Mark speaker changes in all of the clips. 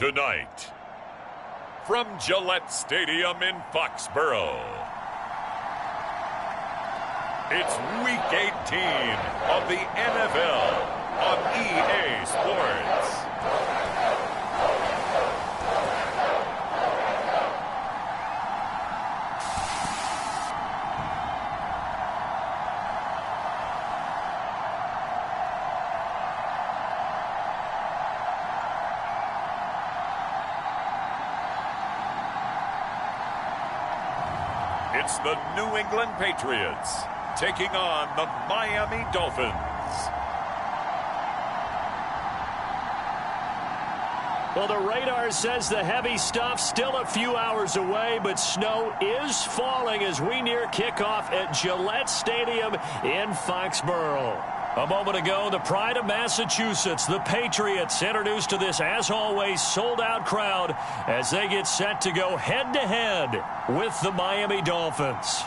Speaker 1: Tonight, from Gillette Stadium in Foxborough, it's Week 18 of the NFL on EA Sports. It's the New England Patriots taking on the Miami Dolphins.
Speaker 2: Well, the radar says the heavy stuff's still a few hours away, but snow is falling as we near kickoff at Gillette Stadium in Foxborough. A moment ago, the pride of Massachusetts, the Patriots, introduced to this, as always, sold-out crowd as they get set to go head-to-head with the Miami Dolphins.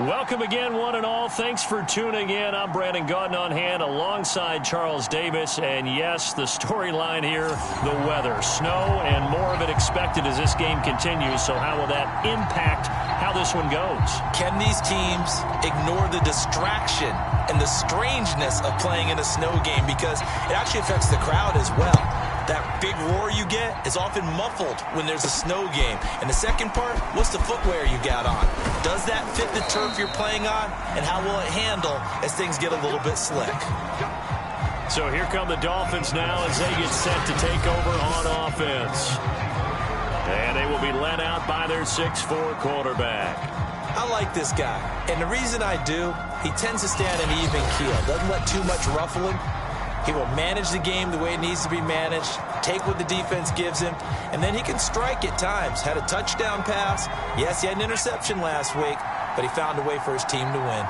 Speaker 2: Welcome again, one and all. Thanks for tuning in. I'm Brandon Gaudin on hand alongside Charles Davis. And yes, the storyline here, the weather. Snow and more of it expected as this game continues. So how will that impact how this one goes?
Speaker 3: Can these teams ignore the distraction and the strangeness of playing in a snow game? Because it actually affects the crowd as well. That big roar you get is often muffled when there's a snow game. And the second part, what's the footwear you got on? Does that fit the turf you're playing on? And how will it handle as things get a little bit slick?
Speaker 2: So here come the Dolphins now as they get set to take over on offense. And they will be led out by their 6'4" quarterback.
Speaker 3: I like this guy. And the reason I do, he tends to stay on an even keel. Doesn't let too much ruffle him. He will manage the game the way it needs to be managed, take what the defense gives him, and then he can strike at times. Had a touchdown pass. Yes, he had an interception last week, but he found a way for his team to win.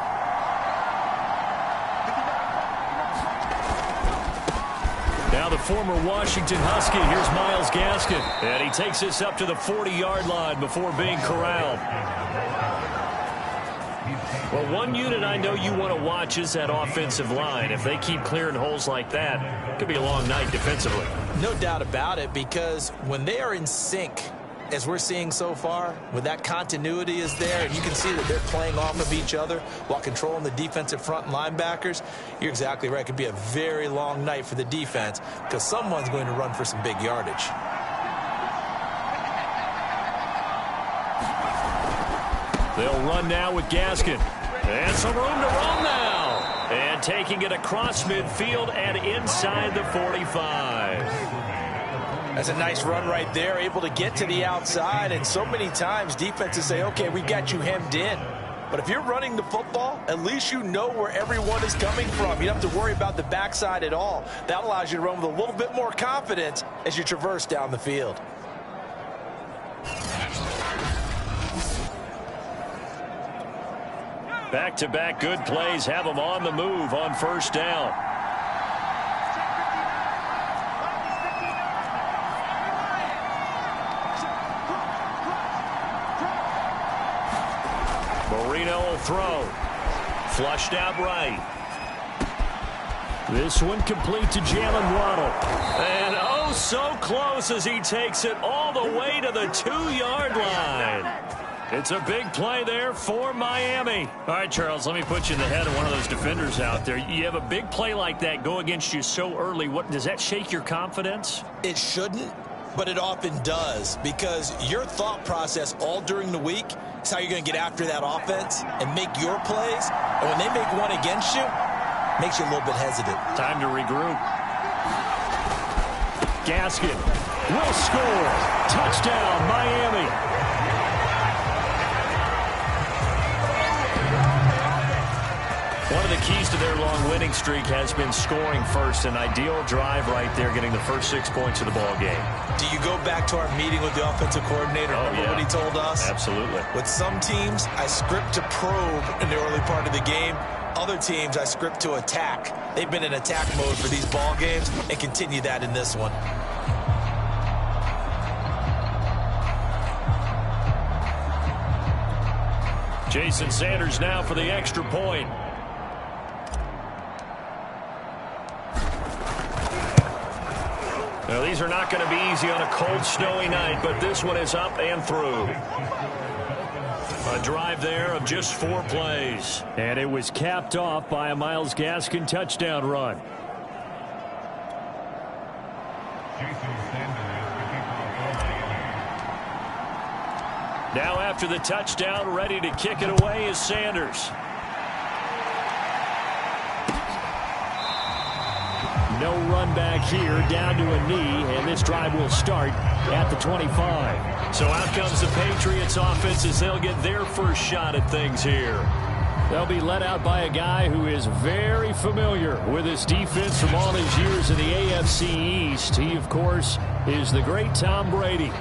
Speaker 2: Now the former Washington Husky, here's Myles Gaskin. And he takes this up to the 40-yard line before being corralled. Well, one unit I know you want to watch is that offensive line. If they keep clearing holes like that, it could be a long night defensively.
Speaker 3: No doubt about it, because when they are in sync, as we're seeing so far, when that continuity is there, and you can see that they're playing off of each other while controlling the defensive front linebackers, you're exactly right. It could be a very long night for the defense because someone's going to run for some big yardage.
Speaker 2: They'll run now with Gaskin. And some room to roam now. And taking it across midfield and inside the 45.
Speaker 3: That's a nice run right there, able to get to the outside. And so many times defenses say, okay, we got you hemmed in. But if you're running the football, at least you know where everyone is coming from. You don't have to worry about the backside at all. That allows you to run with a little bit more confidence as you traverse down the field.
Speaker 2: Back-to-back good plays have them on the move on first down. Marino will throw. Flushed out right. This one complete to Jalen Waddle. And oh, so close as he takes it all the way to the 2-yard line. It's a big play there for Miami. All right, Charles, let me put you in the head of one of those defenders out there. You have a big play like that go against you so early. What does that shake your confidence?
Speaker 3: It shouldn't, but it often does, because your thought process all during the week is how you're going to get after that offense and make your plays. And when they make one against you, it makes you a little bit hesitant.
Speaker 2: Time to regroup. Gaskin will score. Touchdown, Miami. One of the keys to their long winning streak has been scoring first. An ideal drive right there, getting the first 6 points of the ball game.
Speaker 3: Do you go back to our meeting with the offensive coordinator? Remember what he told us?
Speaker 2: Absolutely.
Speaker 3: With some teams, I script to probe in the early part of the game. Other teams, I script to attack. They've been in attack mode for these ball games and continue that in this one.
Speaker 2: Jason Sanders now for the extra point. Now, these are not going to be easy on a cold, snowy night, but this one is up and through. A drive there of just 4 plays. And it was capped off by a Myles Gaskin touchdown run. Now after the touchdown, ready to kick it away is Sanders. No run back here, down to a knee, and this drive will start at the 25. So out comes the Patriots offense as they'll get their first shot at things here. They'll be led out by a guy who is very familiar with his defense from all his years in the AFC East. He, of course, is the great Tom Brady.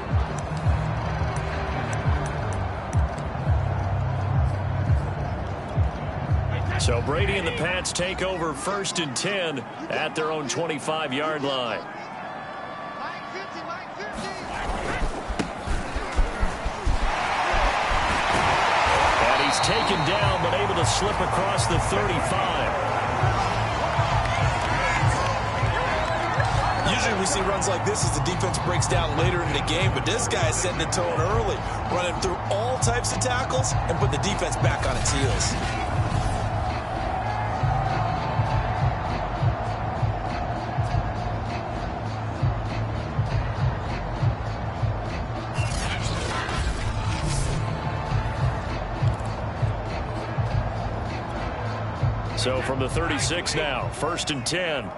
Speaker 2: So Brady and the Pats take over 1st and 10 at their own 25-yard line. And he's taken down but able to slip across the 35.
Speaker 3: Usually we see runs like this as the defense breaks down later in the game, but this guy is setting the tone early, running through all types of tackles and putting the defense back on its heels.
Speaker 2: So from the 36 now, 1st and 10.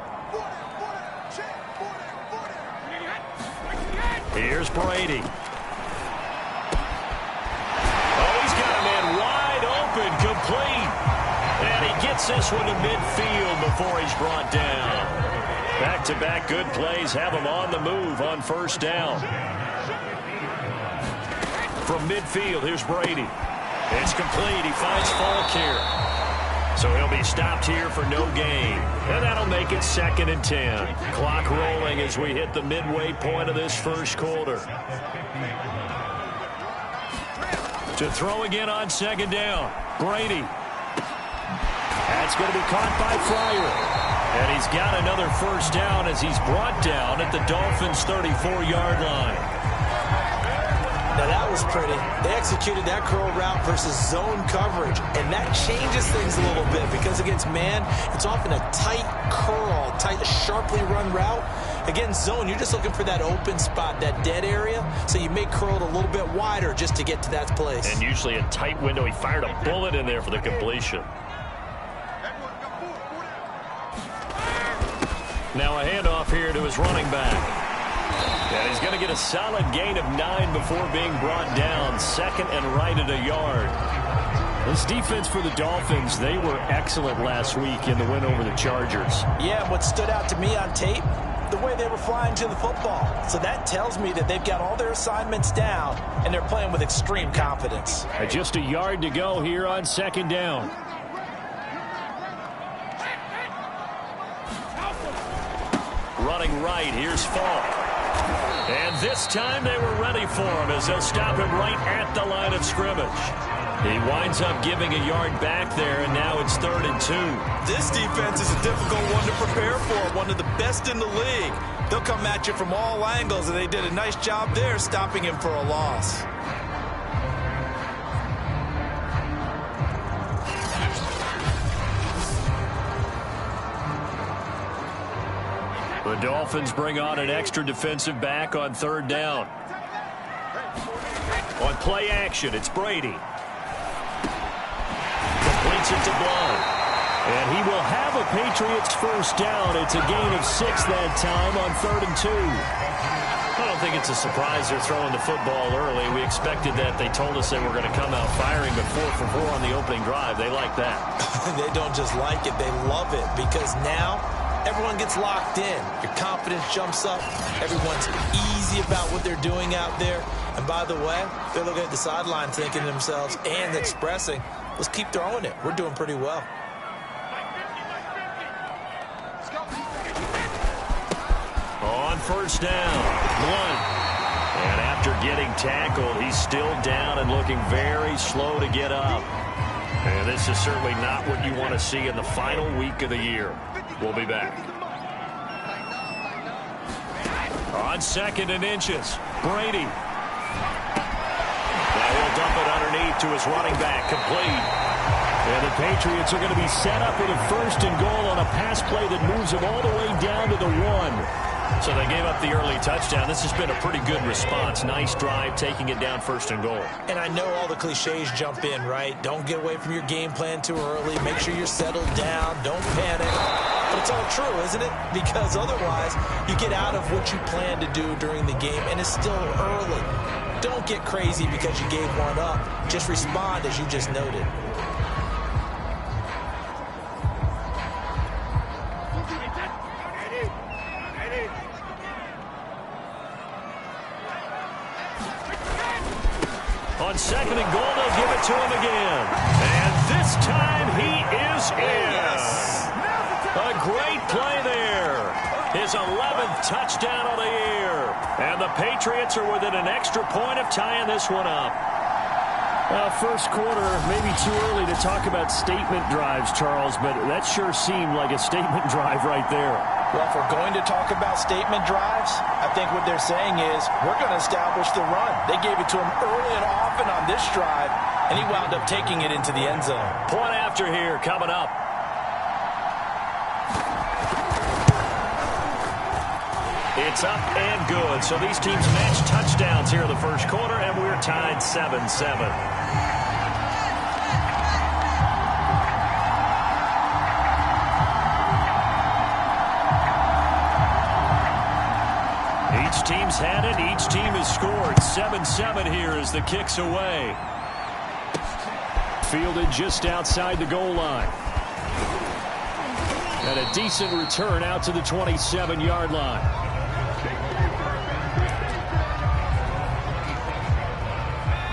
Speaker 2: Here's Brady. Oh, he's got a man wide open, complete. And he gets this one to midfield before he's brought down. Back-to-back good plays have him on the move on 1st down. From midfield, here's Brady. It's complete. He finds Falk here. So he'll be stopped here for no gain. And that'll make it 2nd and 10. Clock rolling as we hit the midway point of this first quarter. To throw again on 2nd down. Brady. That's going to be caught by Fryer. And he's got another 1st down as he's brought down at the Dolphins' 34-yard line.
Speaker 3: Now that was pretty. They executed that curl route versus zone coverage, and that changes things a little bit because against man, it's often a tight curl, tight, sharply run route. Against zone, you're just looking for that open spot, that dead area, so you may curl it a little bit wider just to get to that place.
Speaker 2: And usually a tight window. He fired a bullet in there for the completion. Now a handoff here to his running back. And he's going to get a solid gain of 9 before being brought down. 2nd and right at a yard. This defense for the Dolphins, they were excellent last week in the win over the Chargers.
Speaker 3: Yeah, what stood out to me on tape, the way they were flying to the football. So that tells me that they've got all their assignments down, and they're playing with extreme confidence.
Speaker 2: Just a yard to go here on 2nd down. Running right, here's Falk. And this time they were ready for him as they'll stop him right at the line of scrimmage. He winds up giving a yard back there, and now it's 3rd and 2.
Speaker 3: This defense is a difficult one to prepare for, one of the best in the league. They'll come at you from all angles, and they did a nice job there stopping him for a loss.
Speaker 2: The Dolphins bring on an extra defensive back on 3rd down. On play action, it's Brady. Completes it to Blount. And he will have a Patriots 1st down. It's a gain of 6 that time on 3rd and 2. I don't think it's a surprise they're throwing the football early. We expected that. They told us they were going to come out firing, but 4 for 4 on the opening drive. They like that.
Speaker 3: They don't just like it, they love it, because now everyone gets locked in. Your confidence jumps up. Everyone's easy about what they're doing out there. And by the way, they're looking at the sideline thinking to themselves and expressing, let's keep throwing it. We're doing pretty well.
Speaker 2: On 1st down, Blount. And after getting tackled. He's still down and looking very slow to get up. And this is certainly not what you want to see in the final week of the year. We'll be back. On 2nd and inches, Brady. Now he'll dump it underneath to his running back, complete. And the Patriots are going to be set up with a 1st and goal on a pass play that moves them all the way down to the 1. So they gave up the early touchdown. This has been a pretty good response. Nice drive, taking it down 1st and goal.
Speaker 3: And I know all the cliches jump in, right? Don't get away from your game plan too early. Make sure you're settled down. Don't panic. But it's all true, isn't it? Because otherwise, you get out of what you plan to do during the game, and it's still early. Don't get crazy because you gave one up. Just respond as you just noted.
Speaker 2: On 2nd and goal, they'll give it to him again. And this time he is in. A great play there. His 11th touchdown of the year. And the Patriots are within an extra point of tying this one up.
Speaker 4: First quarter, maybe too early to talk about statement drives, Charles, but that sure seemed like a statement drive right there.
Speaker 5: Well, if we're going to talk about statement drives, I think what they're saying is we're going to establish the run. They gave it to him early and often on this drive, and he wound up taking it into the end zone.
Speaker 2: Point after here coming up. It's up and good. So these teams match touchdowns here in the first quarter, and we're tied 7-7. Each team's had it. Each team has scored. 7-7 here as the kick's away.
Speaker 4: Fielded just outside the goal line. And a decent return out to the 27-yard line.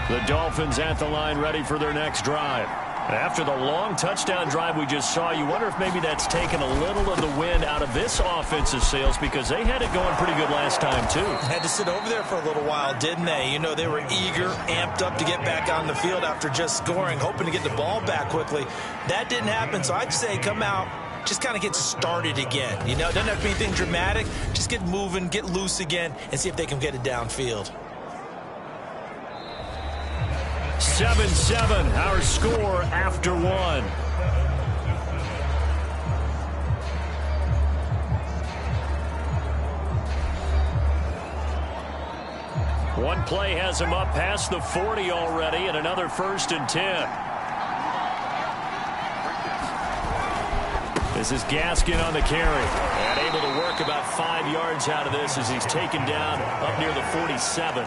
Speaker 4: The Dolphins at the line ready for their next drive. After the long touchdown drive we just saw, you wonder if maybe that's taken a little of the wind out of this offensive sails because they had it going pretty good last time, too.
Speaker 3: Had to sit over there for a little while, didn't they? You know, they were eager, amped up to get back on the field after just scoring, hoping to get the ball back quickly. That didn't happen, so I'd say come out, just kind of get started again. You know, it doesn't have to be anything dramatic. Just get moving, get loose again, and see if they can get it downfield.
Speaker 2: 7-7, our score after one. One play has him up past the 40 already, and another 1st and 10. This is Gaskin on the carry, and able to work about 5 yards out of this as he's taken down up near the 47.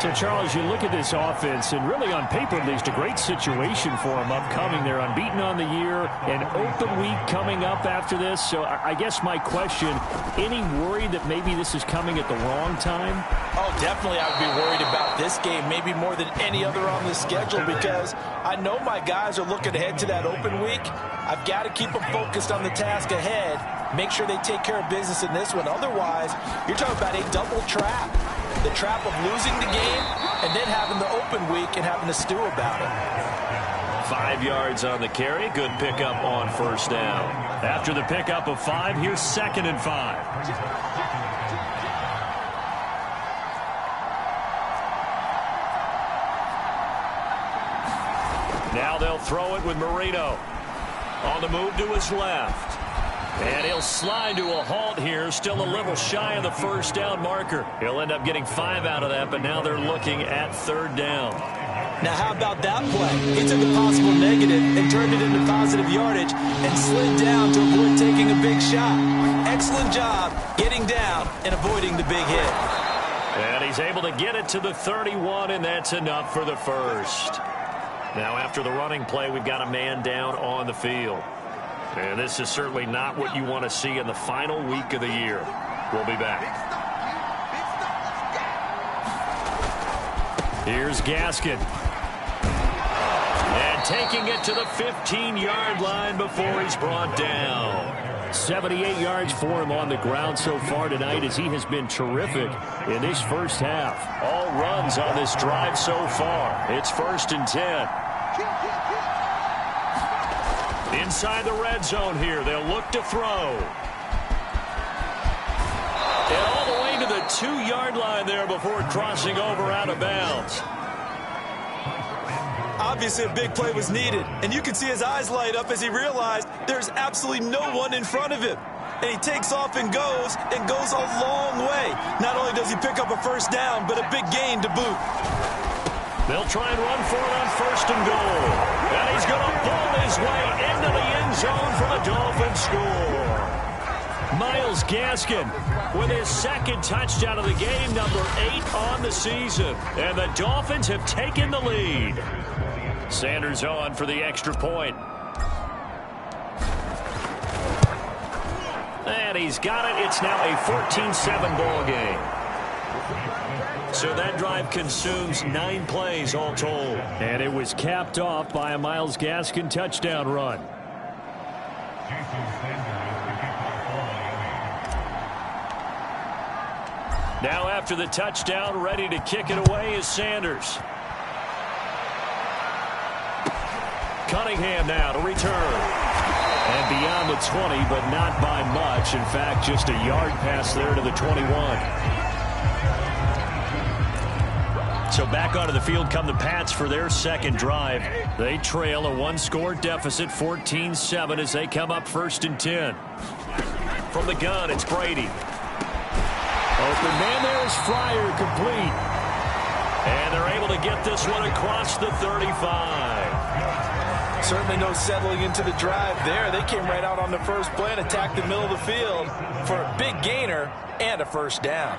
Speaker 4: So, Charles, you look at this offense, and really on paper, at least, a great situation for them upcoming. They're unbeaten on the year, an open week coming up after this. So I guess my question, any worry that maybe this is coming at the wrong time?
Speaker 5: Oh, definitely I would be worried about this game, maybe more than any other on the schedule, because I know my guys are looking ahead to that open week. I've got to keep them focused on the task ahead, make sure they take care of business in this one. Otherwise, you're talking about a double trap. The trap of losing the game and then having the open week and having to stew about it.
Speaker 2: 5 yards on the carry. Good pickup on 1st down. After the pickup of 5, here's 2nd and 5. Now they'll throw it with Marino. On the move to his left. And he'll slide to a halt here, still a little shy of the 1st down marker. He'll end up getting 5 out of that, but now they're looking at 3rd down.
Speaker 3: Now, how about that play? He took a possible negative and turned it into positive yardage and slid down to avoid taking a big shot. Excellent job getting down and avoiding the big hit.
Speaker 2: And he's able to get it to the 31, and that's enough for the 1st. Now, after the running play, we've got a man down on the field. And this is certainly not what you want to see in the final week of the year. We'll be back. Here's Gaskin. And taking it to the 15-yard line before he's brought down.
Speaker 4: 78 yards for him on the ground so far tonight as he has been terrific in this first half.
Speaker 2: All runs on this drive so far. It's 1st and 10. Inside the red zone here. They'll look to throw. And all the way to the 2-yard line there before crossing over out of bounds.
Speaker 3: Obviously, a big play was needed, and you can see his eyes light up as he realized there's absolutely no one in front of him. And he takes off and goes a long way. Not only does he pick up a first down, but a big gain to boot.
Speaker 2: They'll try and run for it on 1st and goal. And he's going to pull his way into the end zone for the Dolphins score. Myles Gaskin with his 2nd touchdown of the game, number 8 on the season. And the Dolphins have taken the lead. Sanders on for the extra point. And he's got it. It's now a 14-7 ball game. So that drive consumes 9 plays all told.
Speaker 4: And it was capped off by a Myles Gaskin touchdown run.
Speaker 2: Now after the touchdown, ready to kick it away is Sanders. Cunningham now to return. And beyond the 20, but not by much. In fact, just a yard pass there to the 21. So back onto the field come the Pats for their 2nd drive. They trail a 1-score deficit, 14-7, as they come up 1st and 10. From the gun, it's Brady.
Speaker 4: Open man there is Fryer, complete.
Speaker 2: And they're able to get this one across the 35.
Speaker 5: Certainly no settling into the drive there. They came right out on the first play and attacked the middle of the field for a big gainer and a first down.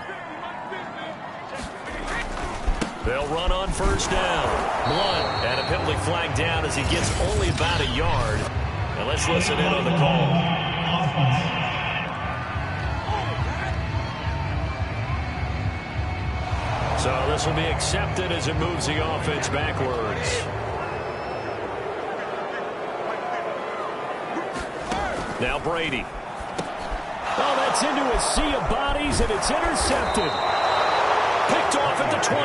Speaker 2: They'll run on 1st down. Blunt and a penalty flag down as he gets only about a yard. Now let's listen in on the call. So this will be accepted as it moves the offense backwards. Now Brady.
Speaker 4: Oh, that's into a sea of bodies, and it's intercepted.
Speaker 2: Picked off at the 28,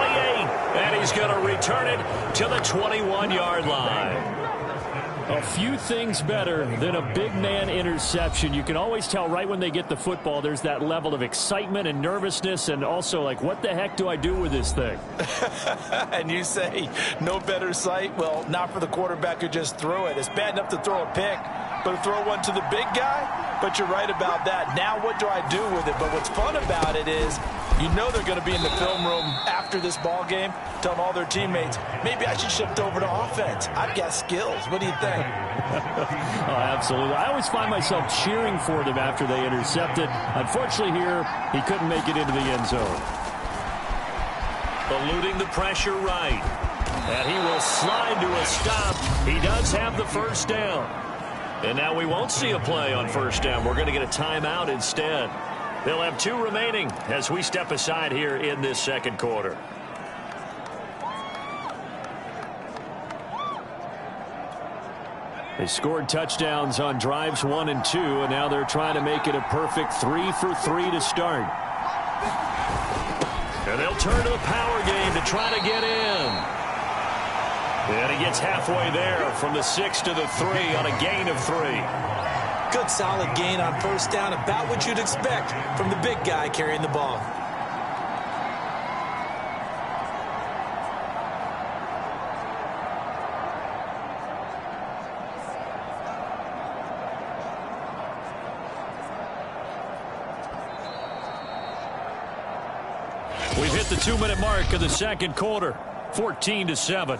Speaker 2: and he's going to return it to the 21-yard line.
Speaker 4: A few things better than a big man interception. You can always tell right when they get the football, there's that level of excitement and nervousness, and also like, what the heck do I do with this thing?
Speaker 5: And you say no better sight? Well, not for the quarterback who just threw it. It's bad enough to throw a pick, but to throw one to the big guy? But you're right about that. Now what do I do with it? But what's fun about it is you know they're going to be in the film room after this ball game telling all their teammates, maybe I should shift over to offense. I've got skills. What do you think?
Speaker 4: Oh, absolutely. I always find myself cheering for them after they intercept it. Unfortunately here, he couldn't make it into the end zone.
Speaker 2: Eluding the pressure right. And he will slide to a stop. He does have the first down. And now we won't see a play on 1st down. We're going to get a timeout instead. They'll have 2 remaining as we step aside here in this 2nd quarter.
Speaker 4: They scored touchdowns on drives 1 and 2, and now they're trying to make it a perfect 3 for 3 to start.
Speaker 2: And they'll turn to the power game to try to get in. And he gets halfway there from the 6 to the 3 on a gain of 3.
Speaker 5: Good solid gain on 1st down, about what you'd expect from the big guy carrying the ball.
Speaker 2: We've hit the 2-minute mark of the 2nd quarter, 14-7.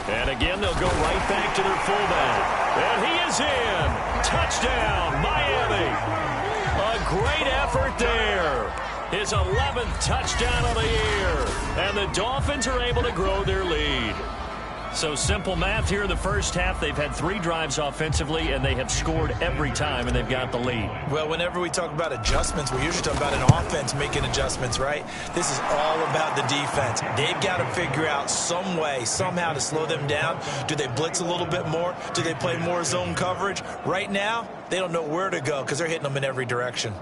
Speaker 2: And again, they'll go right back to their fullback. And he is in. Touchdown, Miami. A great effort there. His 11th touchdown of the year. And the Dolphins are able to grow their lead. So simple math here in the first half. They've had 3 drives offensively, and they have scored every time, and they've got the lead.
Speaker 5: Well, whenever we talk about adjustments, we usually talk about an offense making adjustments, right? This is all about the defense. They've got to figure out some way, somehow to slow them down. Do they blitz a little bit more? Do they play more zone coverage? Right now, they don't know where to go because they're hitting them in every direction.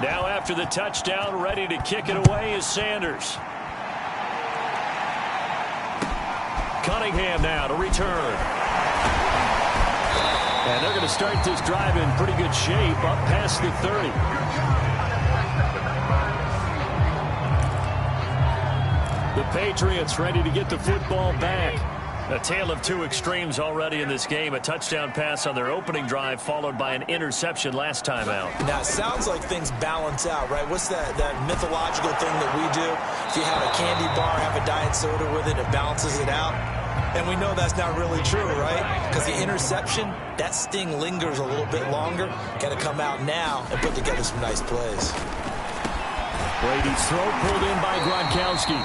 Speaker 2: Now after the touchdown, ready to kick it away is Sanders. Cunningham now to return. And they're going to start this drive in pretty good shape up past the 30. The Patriots ready to get the football back. A tale of 2 extremes already in this game. A touchdown pass on their opening drive, followed by an interception last time out.
Speaker 5: Now, it sounds like things balance out, right? What's that mythological thing that we do? If you have a candy bar, have a diet soda with it, it balances it out. And we know that's not really true, right? Because the interception, that sting lingers a little bit longer. Got to come out now and put together some nice plays.
Speaker 2: Brady's throw pulled in by Gronkowski.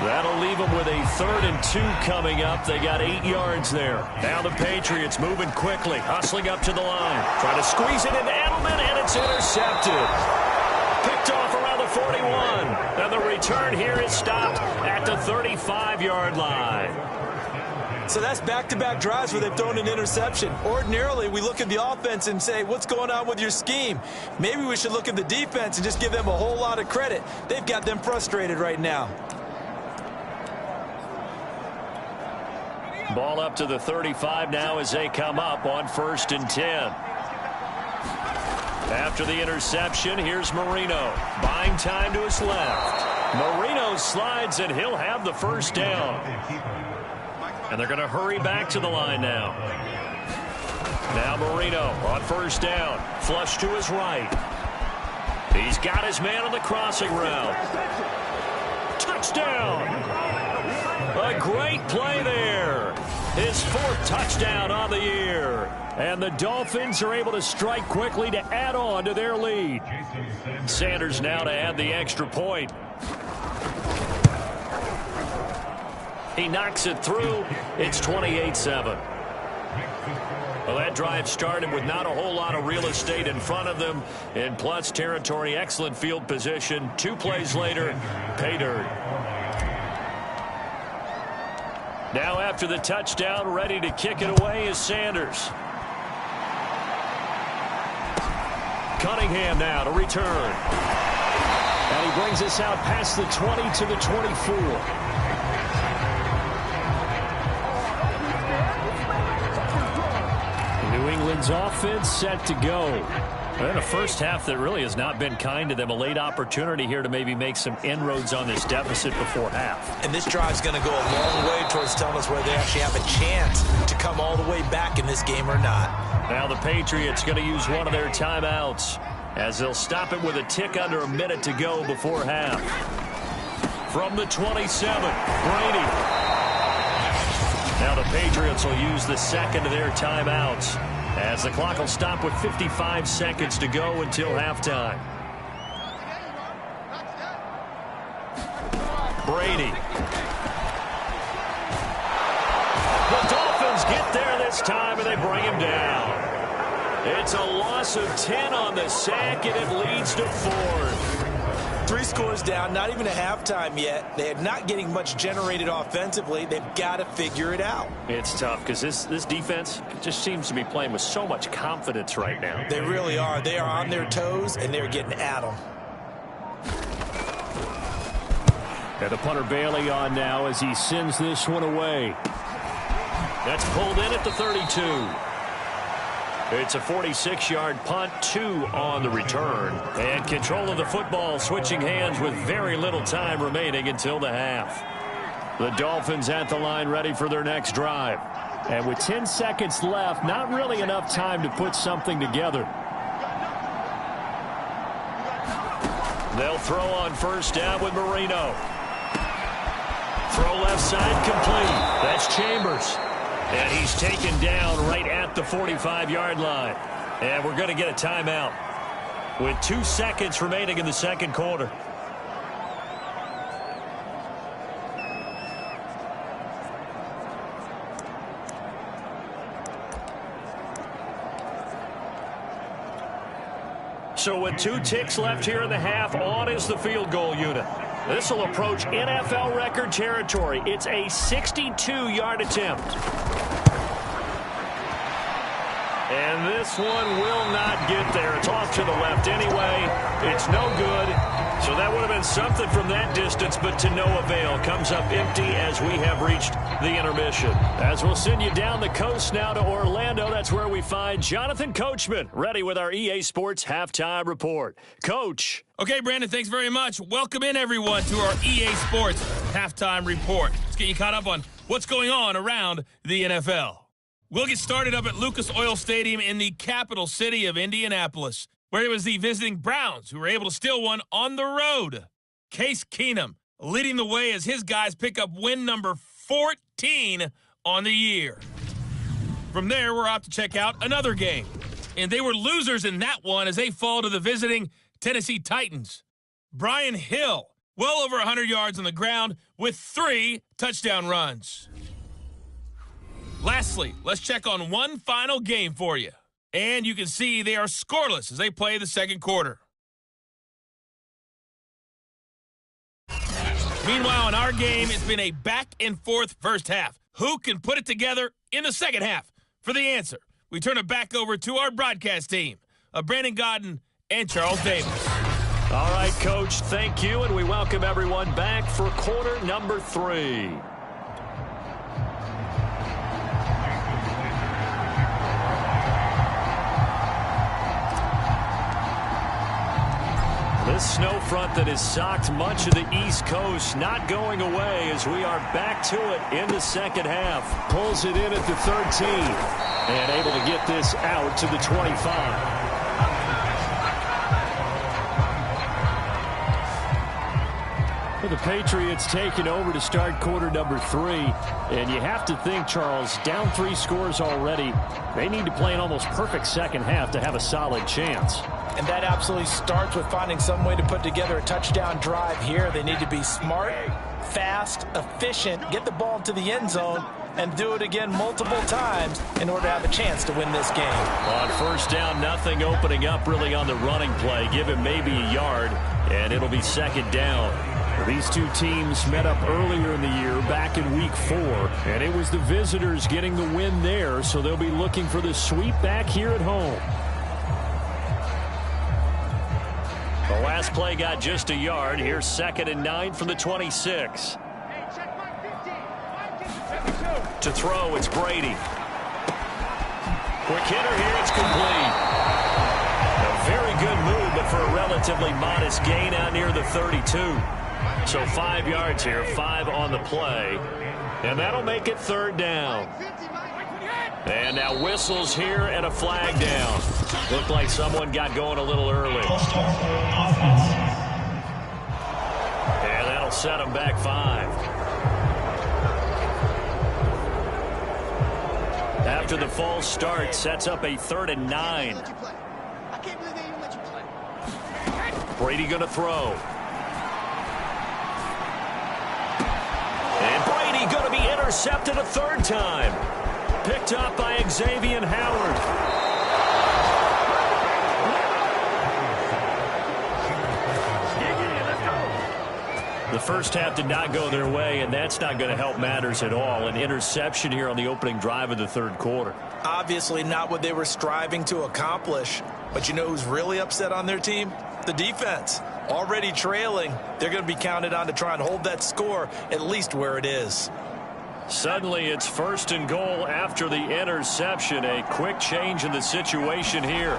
Speaker 2: That'll leave them with a 3rd and 2 coming up. They got 8 yards there. Now the Patriots moving quickly, hustling up to the line. Trying to squeeze it into Edelman, and it's intercepted. Picked off around the 41. And the return here is stopped at the 35-yard line.
Speaker 5: So that's back-to-back drives where they've thrown an interception. Ordinarily, we look at the offense and say, what's going on with your scheme? Maybe we should look at the defense and just give them a whole lot of credit. They've got them frustrated right now.
Speaker 2: Ball up to the 35 now as they come up on 1st and 10. After the interception, here's Marino. Buying time to his left. Marino slides, and he'll have the first down. And they're going to hurry back to the line now. Now Marino on 1st down. Flush to his right. He's got his man on the crossing route. Touchdown! A great play there. His 4th touchdown on the year. And the Dolphins are able to strike quickly to add on to their lead. Sanders now to add the extra point. He knocks it through. It's 28-7. Well, that drive started with not a whole lot of real estate in front of them. In plus territory, excellent field position. 2 plays later, pay dirt. Now after the touchdown, ready to kick it away is Sanders. Cunningham now to return. And he brings us out past the 20 to the 24. New England's offense set to go. And a first half that really has not been kind to them. A late opportunity here to maybe make some inroads on this deficit before half.
Speaker 5: And this drive's going to go a long way towards telling us whether they actually have a chance to come all the way back in this game or not.
Speaker 2: Now the Patriots going to use one of their timeouts as they'll stop it with a tick under a minute to go before half. From the 27, Brady. Now the Patriots will use the 2nd of their timeouts as the clock will stop with 55 seconds to go until halftime. Brady. The Dolphins get there this time, and they bring him down. It's a loss of 10 on the sack, and it leads to 4.
Speaker 5: 3 scores down, not even a halftime yet. They're not getting much generated offensively. They've got to figure it out.
Speaker 2: It's tough because this defense just seems to be playing with so much confidence right now.
Speaker 5: They really are. They are on their toes, and they're getting at them.
Speaker 4: And the punter Bailey on now as he sends this one away.
Speaker 2: That's pulled in at the 32. It's a 46-yard punt, 2 on the return. And control of the football switching hands with very little time remaining until the half. The Dolphins at the line ready for their next drive.
Speaker 4: And with 10 seconds left, not really enough time to put something together.
Speaker 2: They'll throw on first down with Marino. Throw left side complete. That's Chambers. And he's taken down right at the 45-yard line. And we're going to get a timeout with 2 seconds remaining in the second quarter. So with 2 ticks left here in the half, on is the field goal unit. This will approach NFL record territory. It's a 62-yard attempt. And this one will not get there. It's off to the left anyway. It's no good. So that would have been something from that distance, but to no avail. Comes up empty as we have reached the intermission. As we'll send you down the coast now to Orlando, that's where we find Jonathan Coachman, ready with our EA Sports Halftime Report. Coach.
Speaker 6: Okay, Brandon, thanks very much. Welcome in, everyone, to our EA Sports Halftime Report. Let's get you caught up on what's going on around the NFL. We'll get started up at Lucas Oil Stadium in the capital city of Indianapolis, where it was the visiting Browns who were able to steal one on the road. Case Keenum leading the way as his guys pick up win number 14 on the year. From there, we're off to check out another game. And they were losers in that one as they fall to the visiting Tennessee Titans. Brian Hill, well over 100 yards on the ground with 3 touchdown runs. Lastly, let's check on one final game for you. And you can see they are scoreless as they play the second quarter. Meanwhile, in our game, it's been a back-and-forth first half. Who can put it together in the second half? For the answer, we turn it back over to our broadcast team of Brandon Godden and Charles Davis.
Speaker 2: All right, Coach, thank you, and we welcome everyone back for quarter number 3. This snow front that has socked much of the East Coast not going away as we are back to it in the second half. Pulls it in at the 13 and able to get this out to the 25. For the Patriots taking over to start quarter number 3. And you have to think, Charles, down 3 scores already. They need to play an almost perfect second half to have a solid chance.
Speaker 5: And that absolutely starts with finding some way to put together a touchdown drive here. They need to be smart, fast, efficient, get the ball to the end zone, and do it again multiple times in order to have a chance to win this game.
Speaker 2: On first down, nothing opening up really on the running play. Give him maybe a yard, and it'll be second down. These two teams met up earlier in the year, back in week 4, and it was the visitors getting the win there, so they'll be looking for the sweep back here at home. The last play got just a yard. Here's 2nd and 9 from the 26. To throw, it's Brady. Quick hitter here, it's complete. A very good move, but for a relatively modest gain out near the 32. So 5 yards here, 5 on the play. And that'll make it 3rd down. And now whistles here and a flag down. Looked like someone got going a little early. And that'll set them back 5. After the false start, sets up a 3rd and 9. Brady going to throw. And Brady going to be intercepted a 3rd time. Picked up by Xavier Howard. The first half did not go their way, and that's not going to help matters at all. An interception here on the opening drive of the 3rd quarter.
Speaker 5: Obviously not what they were striving to accomplish. But you know who's really upset on their team? The defense. Already trailing. They're going to be counted on to try and hold that score at least where it is.
Speaker 2: Suddenly it's 1st and goal after the interception. A quick change in the situation here.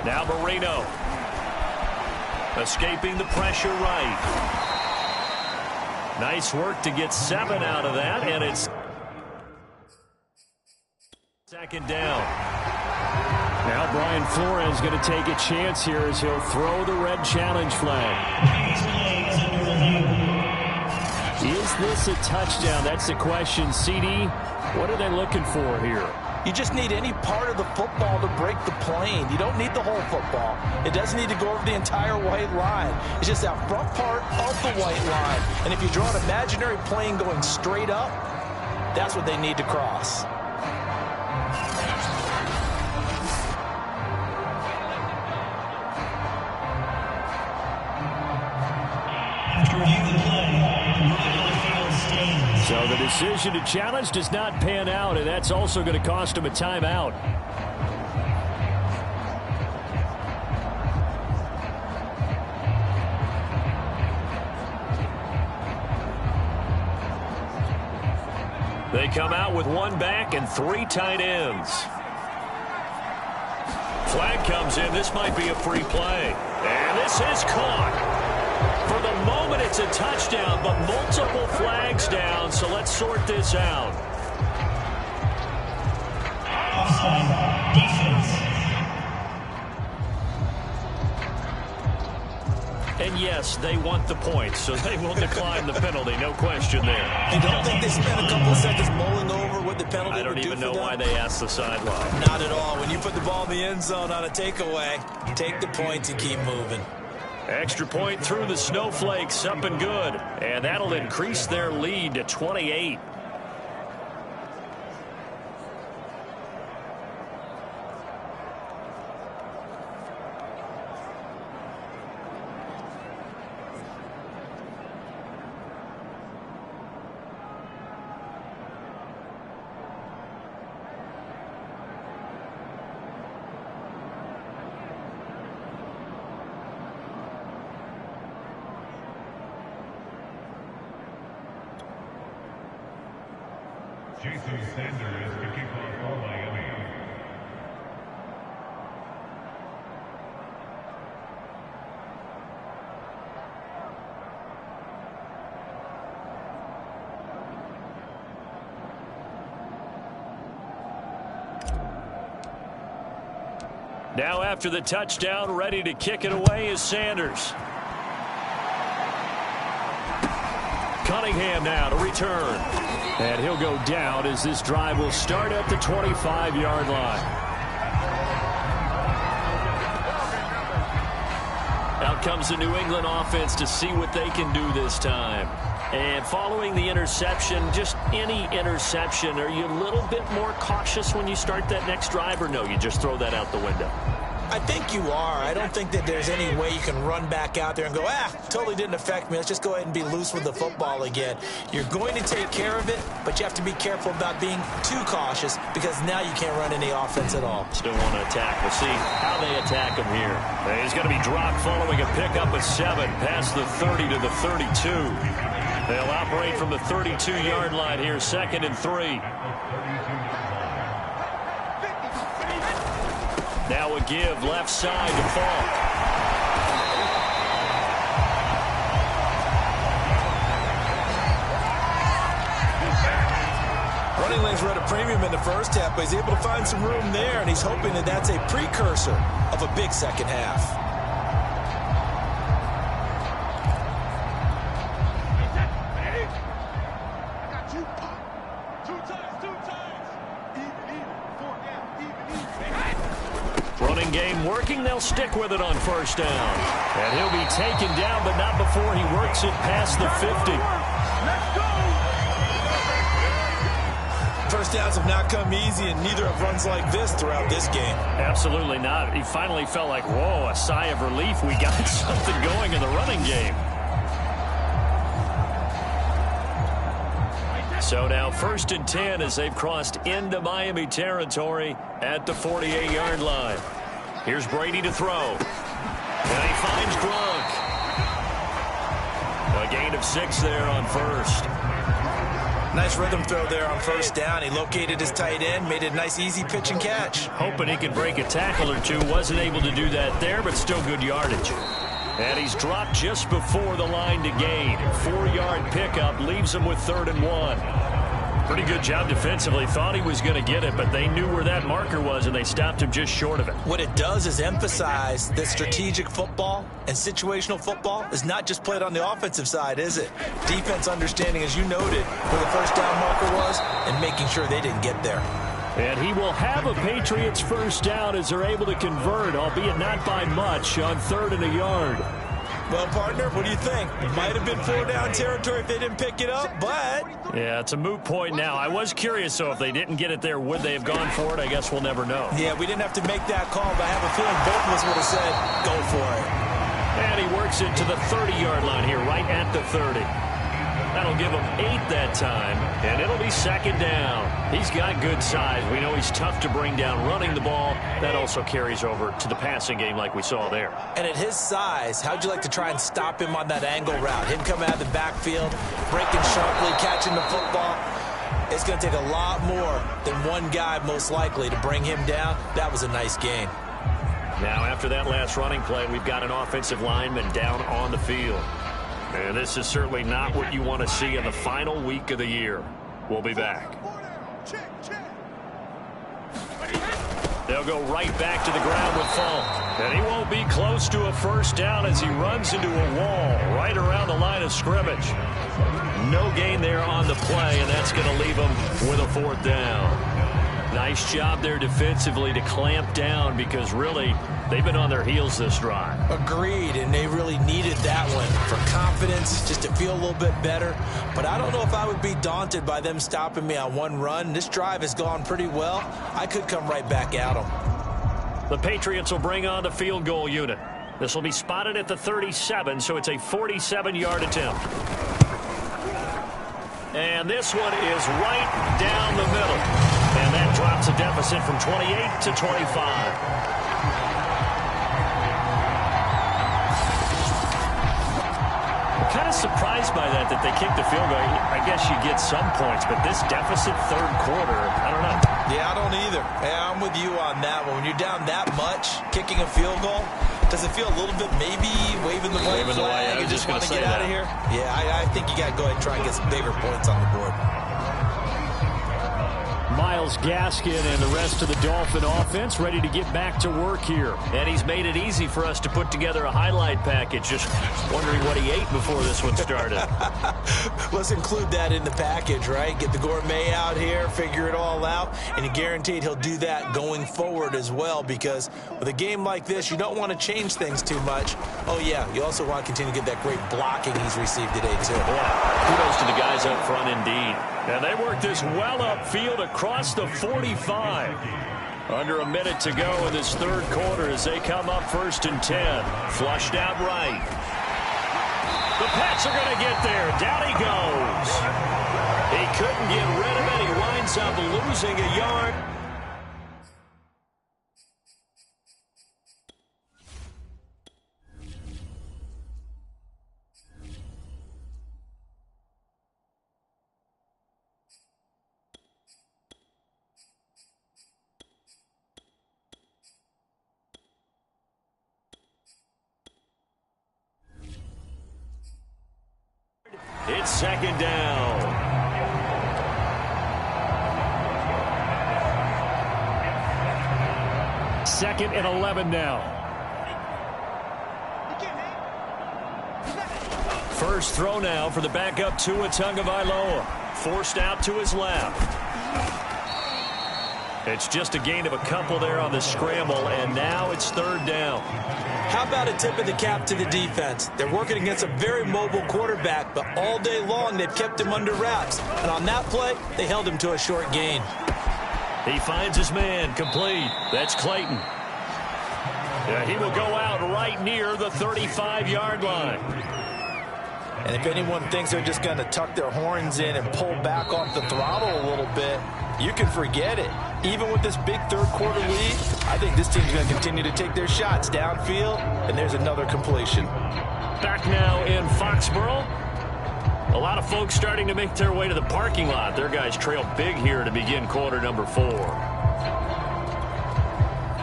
Speaker 2: Now Marino. Escaping the pressure right. Nice work to get 7 out of that, and it's 2nd down.
Speaker 4: Now Brian Flores going to take a chance here as he'll throw the red challenge flag. Is this a touchdown? That's the question. CD, what are they looking for here?
Speaker 5: You just need any part of the football to break the plane. You don't need the whole football. It doesn't need to go over the entire white line. It's just that front part of the white line. And if you draw an imaginary plane going straight up, that's what they need to cross.
Speaker 4: So the decision to challenge does not pan out, and that's also going to cost him a timeout. They come out with one back and 3 tight ends. Flag comes in. This might be a free play. And this is caught. For the moment, it's a touchdown, but multiple flags down, so let's sort this out.
Speaker 7: Offside, defense.
Speaker 4: And yes, they want the points, so they will decline the penalty, no question there.
Speaker 5: You don't think they spent a couple of seconds mulling over what the penalty
Speaker 4: I don't
Speaker 5: would do
Speaker 4: even
Speaker 5: for
Speaker 4: know
Speaker 5: them?
Speaker 4: why they asked the sideline.
Speaker 5: Not at all. When you put the ball in the end zone on a takeaway, take the points and keep moving.
Speaker 4: Extra point through the snowflakes, up and good. And that'll increase their lead to 28.
Speaker 7: Jason Sanders to kick off for Miami.
Speaker 4: Now after the touchdown, ready to kick it away is Sanders. Cunningham now to return. And he'll go down as this drive will start at the 25-yard line. Out comes the New England offense to see what they can do this time. And following the interception, just any interception, are you a little bit more cautious when you start that next drive, or no, you just throw that out the window?
Speaker 5: I think you are. I don't think that there's any way you can run back out there and go, totally didn't affect me. Let's just go ahead and be loose with the football again. You're going to take care of it, but you have to be careful about being too cautious because now you can't run any offense at all.
Speaker 4: Still want to attack. We'll see how they attack him here. He's going to be dropped following a pickup of 7 past the 30 to the 32. They'll operate from the 32-yard line here, 2nd and 3. Now a give left side to Falk.
Speaker 5: Running lanes were at a premium in the first half, but he's able to find some room there, and he's hoping that that's a precursor of a big second half.
Speaker 4: Game working, they'll stick with it on first down. And he'll be taken down, but not before he works it past the 50.
Speaker 5: First downs have not come easy, and neither have runs like this throughout this game.
Speaker 4: Absolutely not. He finally felt like, whoa, a sigh of relief. We got something going in the running game. So now 1st and 10 as they've crossed into Miami territory at the 48-yard line. Here's Brady to throw. And he finds Gronk. A gain of 6 there on first.
Speaker 5: Nice rhythm throw there on first down. He located his tight end, made it a nice easy pitch and catch.
Speaker 4: Hoping he could break a tackle or two. Wasn't able to do that there, but still good yardage. And he's dropped just before the line to gain. 4-yard pickup leaves him with 3rd and 1. Pretty good job defensively. Thought he was going to get it, but they knew where that marker was, and they stopped him just short of it.
Speaker 5: What it does is emphasize that strategic football and situational football is not just played on the offensive side, is it? Defense understanding, as you noted, where the first down marker was and making sure they didn't get there.
Speaker 4: And he will have a Patriots first down as they're able to convert, albeit not by much, on 3rd and a yard.
Speaker 5: Well, partner, what do you think? It might have been 4-down territory if they didn't pick it up, but...
Speaker 4: Yeah, it's a moot point now. I was curious, though, if they didn't get it there, would they have gone for it? I guess we'll never know.
Speaker 5: Yeah, we didn't have to make that call, but I have a feeling both of us would have said, go for it.
Speaker 4: And he works it to the 30-yard line here, right at the 30. That'll give him 8 that time, and it'll be 2nd down. He's got good size. We know he's tough to bring down running the ball. That also carries over to the passing game like we saw there.
Speaker 5: And at his size, how'd you like to try and stop him on that angle route? Him coming out of the backfield, breaking sharply, catching the football. It's going to take a lot more than one guy, most likely, to bring him down. That was a nice gain.
Speaker 4: Now, after that last running play, we've got an offensive lineman down on the field. And this is certainly not what you want to see in the final week of the year. We'll be back. They'll go right back to the ground with Funk. And he won't be close to a first down as he runs into a wall right around the line of scrimmage. No gain there on the play, and that's going to leave him with a 4th down. Nice job there defensively to clamp down because really they've been on their heels this drive.
Speaker 5: Agreed, and they really needed that one for confidence, just to feel a little bit better. But I don't know if I would be daunted by them stopping me on one run. This drive has gone pretty well. I could come right back at them.
Speaker 4: The Patriots will bring on the field goal unit. This will be spotted at the 37, so it's a 47-yard attempt. And this one is right down the middle. And that drops a deficit from 28 to 25. I'm kind of surprised by that they kicked the field goal. I guess you get some points, but this deficit 3rd quarter, I don't know.
Speaker 5: Yeah, I don't either. Yeah, I'm with you on that one. When you're down that much, kicking a field goal, does it feel a little bit maybe waving the white flag and just want to get out of here? Yeah, I think you got to go ahead and try and get some bigger points on the board.
Speaker 4: Myles Gaskin and the rest of the Dolphin offense ready to get back to work here. And he's made it easy for us to put together a highlight package. Just wondering what he ate before this one started.
Speaker 5: Let's include that in the package, right? Get the gourmet out here, figure it all out, and you're guaranteed he'll do that going forward as well, because with a game like this, you don't want to change things too much. Oh, yeah, you also want to continue to get that great blocking he's received today, too.
Speaker 4: Yeah, kudos to the guys up front indeed. And they work this well upfield across the 45. Under a minute to go in this 3rd quarter as they come up 1st and 10. Flushed out right. The Pats are going to get there. Down he goes. He couldn't get rid of it. He winds up losing a yard. It's 2nd down. Second and 11 now. First throw now for the backup Tua Tagovailoa. Forced out to his left. It's just a gain of a couple there on the scramble, and now it's 3rd down.
Speaker 5: How about a tip of the cap to the defense? They're working against a very mobile quarterback, but all day long they've kept him under wraps. And on that play, they held him to a short gain.
Speaker 4: He finds his man, complete. That's Clayton. Yeah, he will go out right near the 35-yard line.
Speaker 5: And if anyone thinks they're just going to tuck their horns in and pull back off the throttle a little bit, you can forget it. Even with this big 3rd quarter lead, I think this team's going to continue to take their shots downfield, and there's another completion.
Speaker 4: Back now in Foxborough. A lot of folks starting to make their way to the parking lot. Their guys trail big here to begin quarter number 4.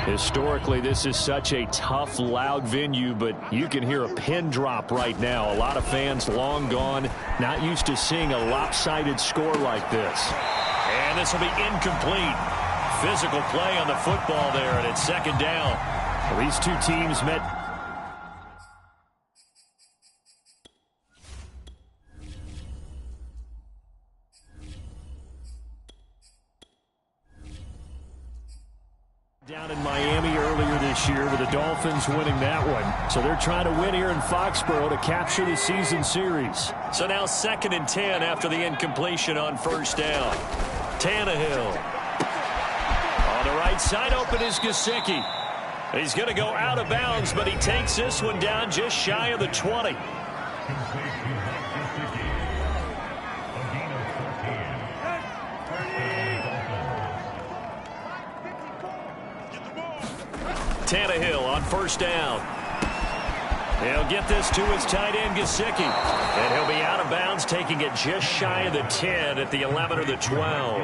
Speaker 4: Historically, this is such a tough, loud venue, but you can hear a pin drop right now. A lot of fans long gone, not used to seeing a lopsided score like this.
Speaker 2: And this will be incomplete. Physical play on the football there, and it's second down.
Speaker 4: Well, these two teams met. Down in Miami earlier this year with the Dolphins winning that one. So they're trying to win here in Foxborough to capture the season series.
Speaker 2: So now 2nd and 10 after the incompletion on first down. Tannehill. On the right side, open is Gesicki. He's going to go out of bounds, but he takes this one down just shy of the 20. Tannehill on first down. He'll get this to his tight end, Gesicki. And he'll be out of bounds, taking it just shy of the 10 at the 11 or the 12.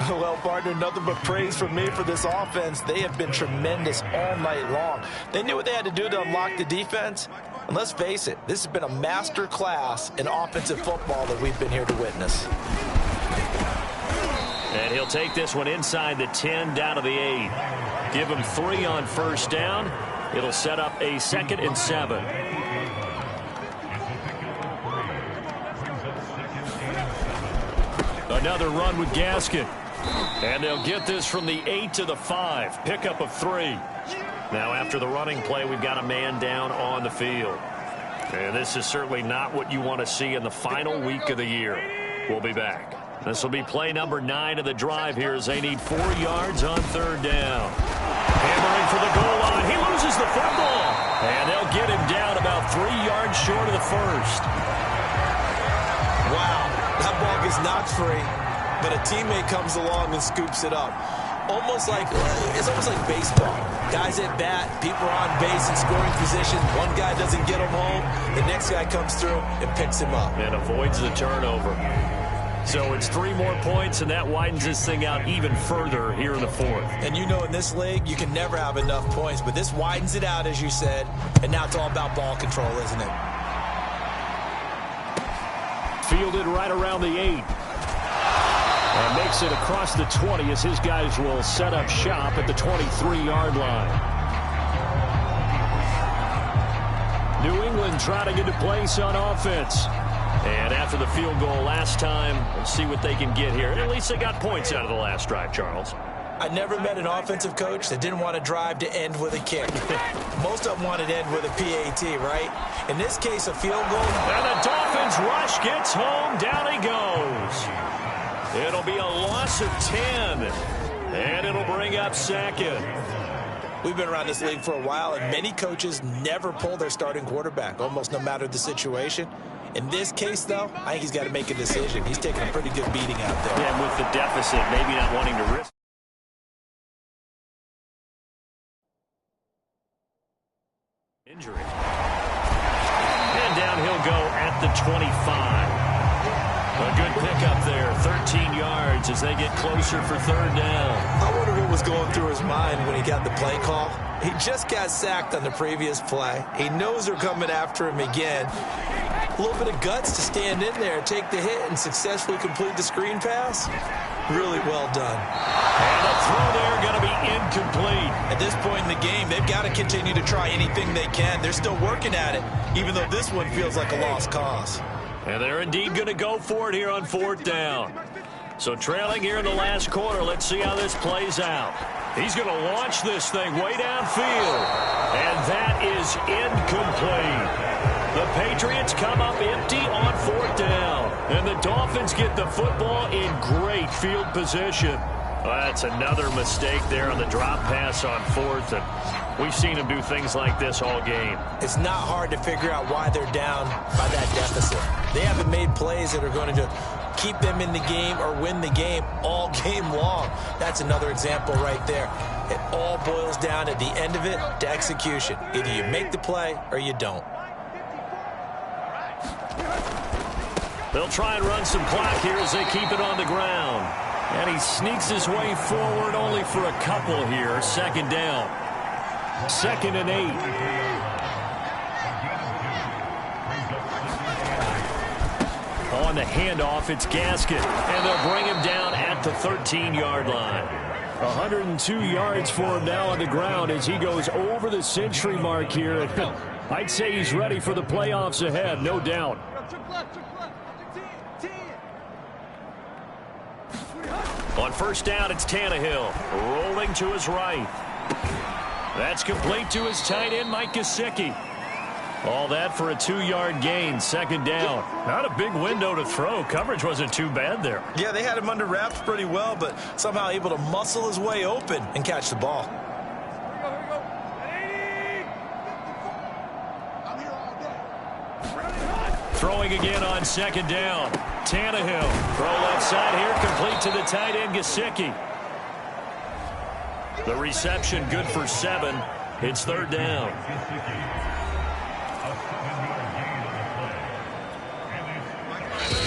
Speaker 5: Well, partner, nothing but praise from me for this offense. They have been tremendous all night long. They knew what they had to do to unlock the defense. And let's face it, this has been a master class in offensive football that we've been here to witness.
Speaker 2: And he'll take this one inside the 10 down to the 8. Give him 3 on first down. It'll set up a 2nd and 7. Another run with Gaskin. And they'll get this from the 8 to the 5. Pickup of 3. Now after the running play, we've got a man down on the field. And this is certainly not what you want to see in the final week of the year. We'll be back. This will be play number 9 of the drive here as they need 4 yards on third down. Hammering for the goal line. He loses the football. And they'll get him down about 3 yards short of the first.
Speaker 5: Wow, that ball gets knocked free, but a teammate comes along and scoops it up. It's almost like baseball. Guys at bat, people are on base in scoring position. One guy doesn't get him home. The next guy comes through and picks him up.
Speaker 2: And avoids the turnover. So it's 3 more points, and that widens this thing out even further here in the 4th.
Speaker 5: And you know in this league, you can never have enough points, but this widens it out, as you said, and now it's all about ball control, isn't it?
Speaker 4: Fielded right around the 8. And makes it across the 20 as his guys will set up shop at the 23-yard line. New England trying to get to place on offense. And after the field goal last time, we'll see what they can get here. At least they got points out of the last drive, Charles.
Speaker 5: I never met an offensive coach that didn't want to drive to end with a kick. Most of them wanted to end with a PAT, right? In this case, a field goal.
Speaker 2: And the Dolphins rush gets home. Down he goes. It'll be a loss of 10. And it'll bring up 2nd.
Speaker 5: We've been around this league for a while, and many coaches never pull their starting quarterback, almost no matter the situation. In this case, though, I think he's got to make a decision. He's taking a pretty good beating out there.
Speaker 2: Yeah, with the deficit, maybe not wanting to risk injury. And down he'll go at the 25. A good pickup there, 13 yards as they get closer for third down.
Speaker 5: I wonder what was going through his mind when he got the play call. He just got sacked on the previous play. He knows they're coming after him again. A little bit of guts to stand in there, take the hit, and successfully complete the screen pass. Really well done.
Speaker 2: And the throw there going to be incomplete.
Speaker 5: At this point in the game, they've got to continue to try anything they can. They're still working at it, even though this one feels like a lost cause.
Speaker 2: And they're indeed going to go for it here on fourth down. So trailing here in the last quarter, let's see how this plays out. He's going to launch this thing way downfield. And that is incomplete. The Patriots come up empty on fourth down. And the Dolphins get the football in great field position. Well, that's another mistake there on the drop pass on fourth. And we've seen them do things like this all game.
Speaker 5: It's not hard to figure out why they're down by that deficit. They haven't made plays that are going to keep them in the game or win the game all game long. That's another example right there. It all boils down at the end of it to execution. Either you make the play or you don't.
Speaker 2: They'll try and run some clock here as they keep it on the ground. And he sneaks his way forward only for a couple here. Second down. 2nd and 8. On the handoff, it's Gaskin. And they'll bring him down at the 13-yard line. 102 yards for him now on the ground as he goes over the century mark here. I'd say he's ready for the playoffs ahead, no doubt. On first down, it's Tannehill rolling to his right. That's complete to his tight end, Mike Gesicki. All that for a 2-yard gain, 2nd down. Not a big window to throw. Coverage wasn't too bad there.
Speaker 5: Yeah, they had him under wraps pretty well, but somehow able to muscle his way open and catch the ball.
Speaker 2: Throwing again on 2nd down. Tannehill. Throw left side here, complete to the tight end, Gesicki. The reception good for 7. It's 3rd down.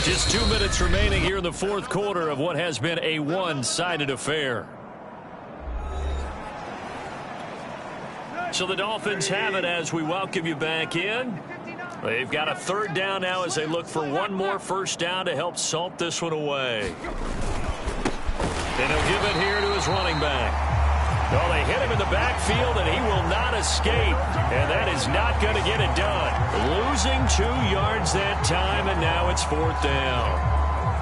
Speaker 2: Just 2 minutes remaining here in the 4th quarter of what has been a one-sided affair. So the Dolphins have it as we welcome you back in. They've got a 3rd down now as they look for one more first down to help salt this one away. And he'll give it here to his running back. Well, they hit him in the backfield, and he will not escape. And that is not going to get it done. Losing 2 yards that time, and now it's 4th down.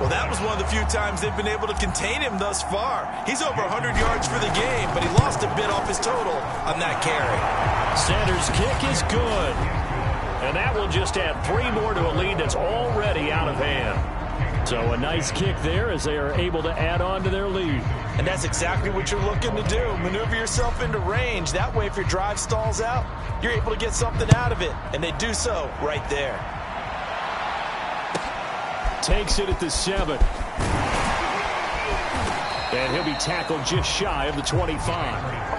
Speaker 5: Well, that was one of the few times they've been able to contain him thus far. He's over 100 yards for the game, but he lost a bit off his total on that carry.
Speaker 2: Sanders' kick is good. And that will just add 3 more to a lead that's already out of hand. So a nice kick there as they are able to add on to their lead.
Speaker 5: And that's exactly what you're looking to do. Maneuver yourself into range. That way, if your drive stalls out, you're able to get something out of it. And they do so right there.
Speaker 2: Takes it at the 7. And he'll be tackled just shy of the 25.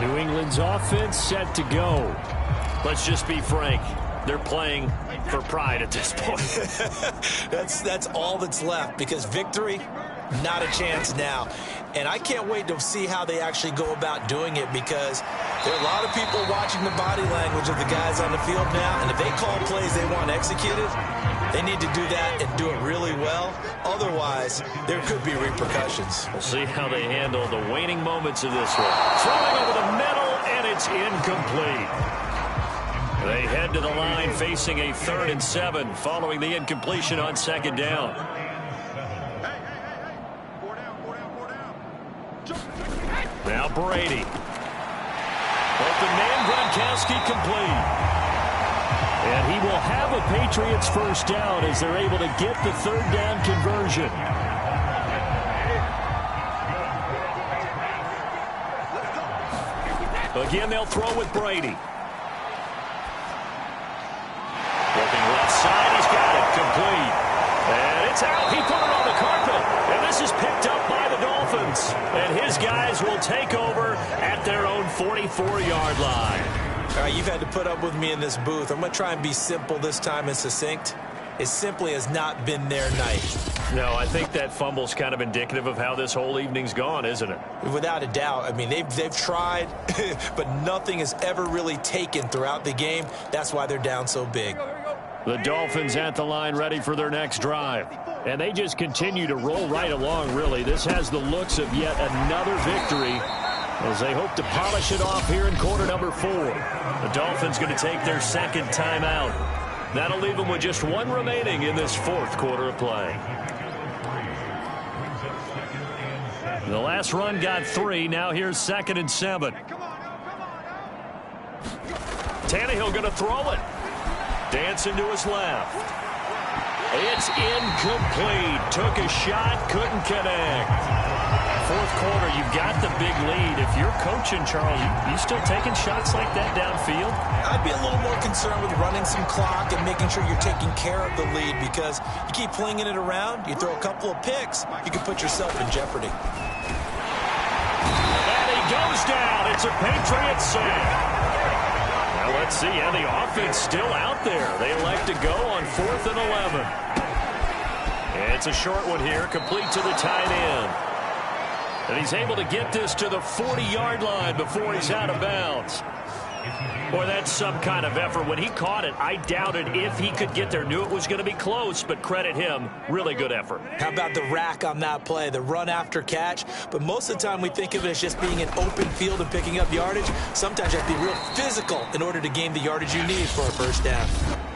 Speaker 2: New England's offense set to go. Let's just be frank. They're playing for pride at this point.
Speaker 5: That's all that's left because victory, not a chance now. And I can't wait to see how they actually go about doing it because there are a lot of people watching the body language of the guys on the field now. And if they call plays they want executed, they need to do that and do it really well. Otherwise, there could be repercussions.
Speaker 2: We'll see how they handle the waning moments of this one. Throwing over the middle, and it's incomplete. They head to the line facing a 3rd and 7 following the incompletion on 2nd down. Now Brady. Open man, Gronkowski complete. And he will have a Patriots first down as they're able to get the 3rd down conversion. Again, they'll throw with Brady. Looking left side, he's got it complete. And it's out. He put it on the carpet. And this is picked up by the Dolphins. And his guys will take over at their own 44-yard line.
Speaker 5: All right, you've had to put up with me in this booth. I'm going to try and be simple this time and succinct. It simply has not been their night.
Speaker 2: No, I think that fumble's kind of indicative of how this whole evening's gone, isn't it?
Speaker 5: Without a doubt. I mean, they've tried, but nothing has ever really taken throughout the game. That's why they're down so big.
Speaker 2: The Dolphins at the line ready for their next drive. And they just continue to roll right along, really. This has the looks of yet another victory as they hope to polish it off here in quarter number 4. The Dolphins going to take their 2nd timeout. That'll leave them with just 1 remaining in this 4th quarter of play. The last run got 3. Now here's 2nd and 7. Tannehill going to throw it. Dancing to his left. It's incomplete. Took a shot, couldn't connect. 4th quarter, you've got the big lead. If you're coaching, Charles, you still taking shots like that downfield?
Speaker 5: I'd be a little more concerned with running some clock and making sure you're taking care of the lead because you keep flinging it around, you throw a couple of picks, you can put yourself in jeopardy.
Speaker 2: And he goes down. It's a Patriots sack. Well, Let's see, yeah, the offense still out there. They elect to go on 4th and 11. It's a short one here, complete to the tight end. And he's able to get this to the 40-yard line before he's out of bounds. Boy, that's some kind of effort. When he caught it, I doubted if he could get there. Knew it was going to be close, but credit him. Really good effort.
Speaker 5: How about the rack on that play, the run after catch? But most of the time we think of it as just being an open field and picking up yardage. Sometimes you have to be real physical in order to gain the yardage you need for a first down.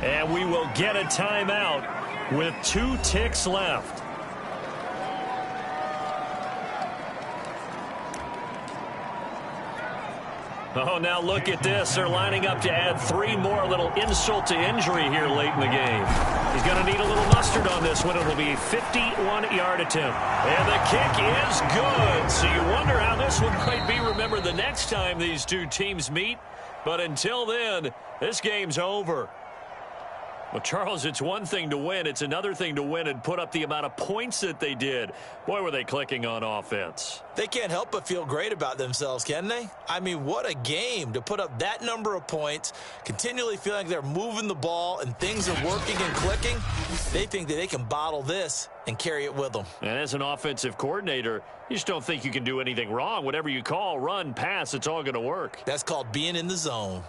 Speaker 2: And we will get a timeout with 2 ticks left. Oh, now look at this. They're lining up to add 3 more. A little insult to injury here late in the game. He's going to need a little mustard on this one. It'll be a 51-yard attempt. And the kick is good. So you wonder how this one might be remembered the next time these two teams meet. But until then, this game's over. Well, Charles, it's one thing to win. It's another thing to win and put up the amount of points that they did. Boy, were they clicking on offense.
Speaker 5: They can't help but feel great about themselves, can they? I mean, what a game to put up that number of points, continually feeling like they're moving the ball and things are working and clicking. They think that they can bottle this and carry it with them.
Speaker 2: And as an offensive coordinator, you just don't think you can do anything wrong. Whatever you call, run, pass, it's all going to work.
Speaker 5: That's called being in the zone.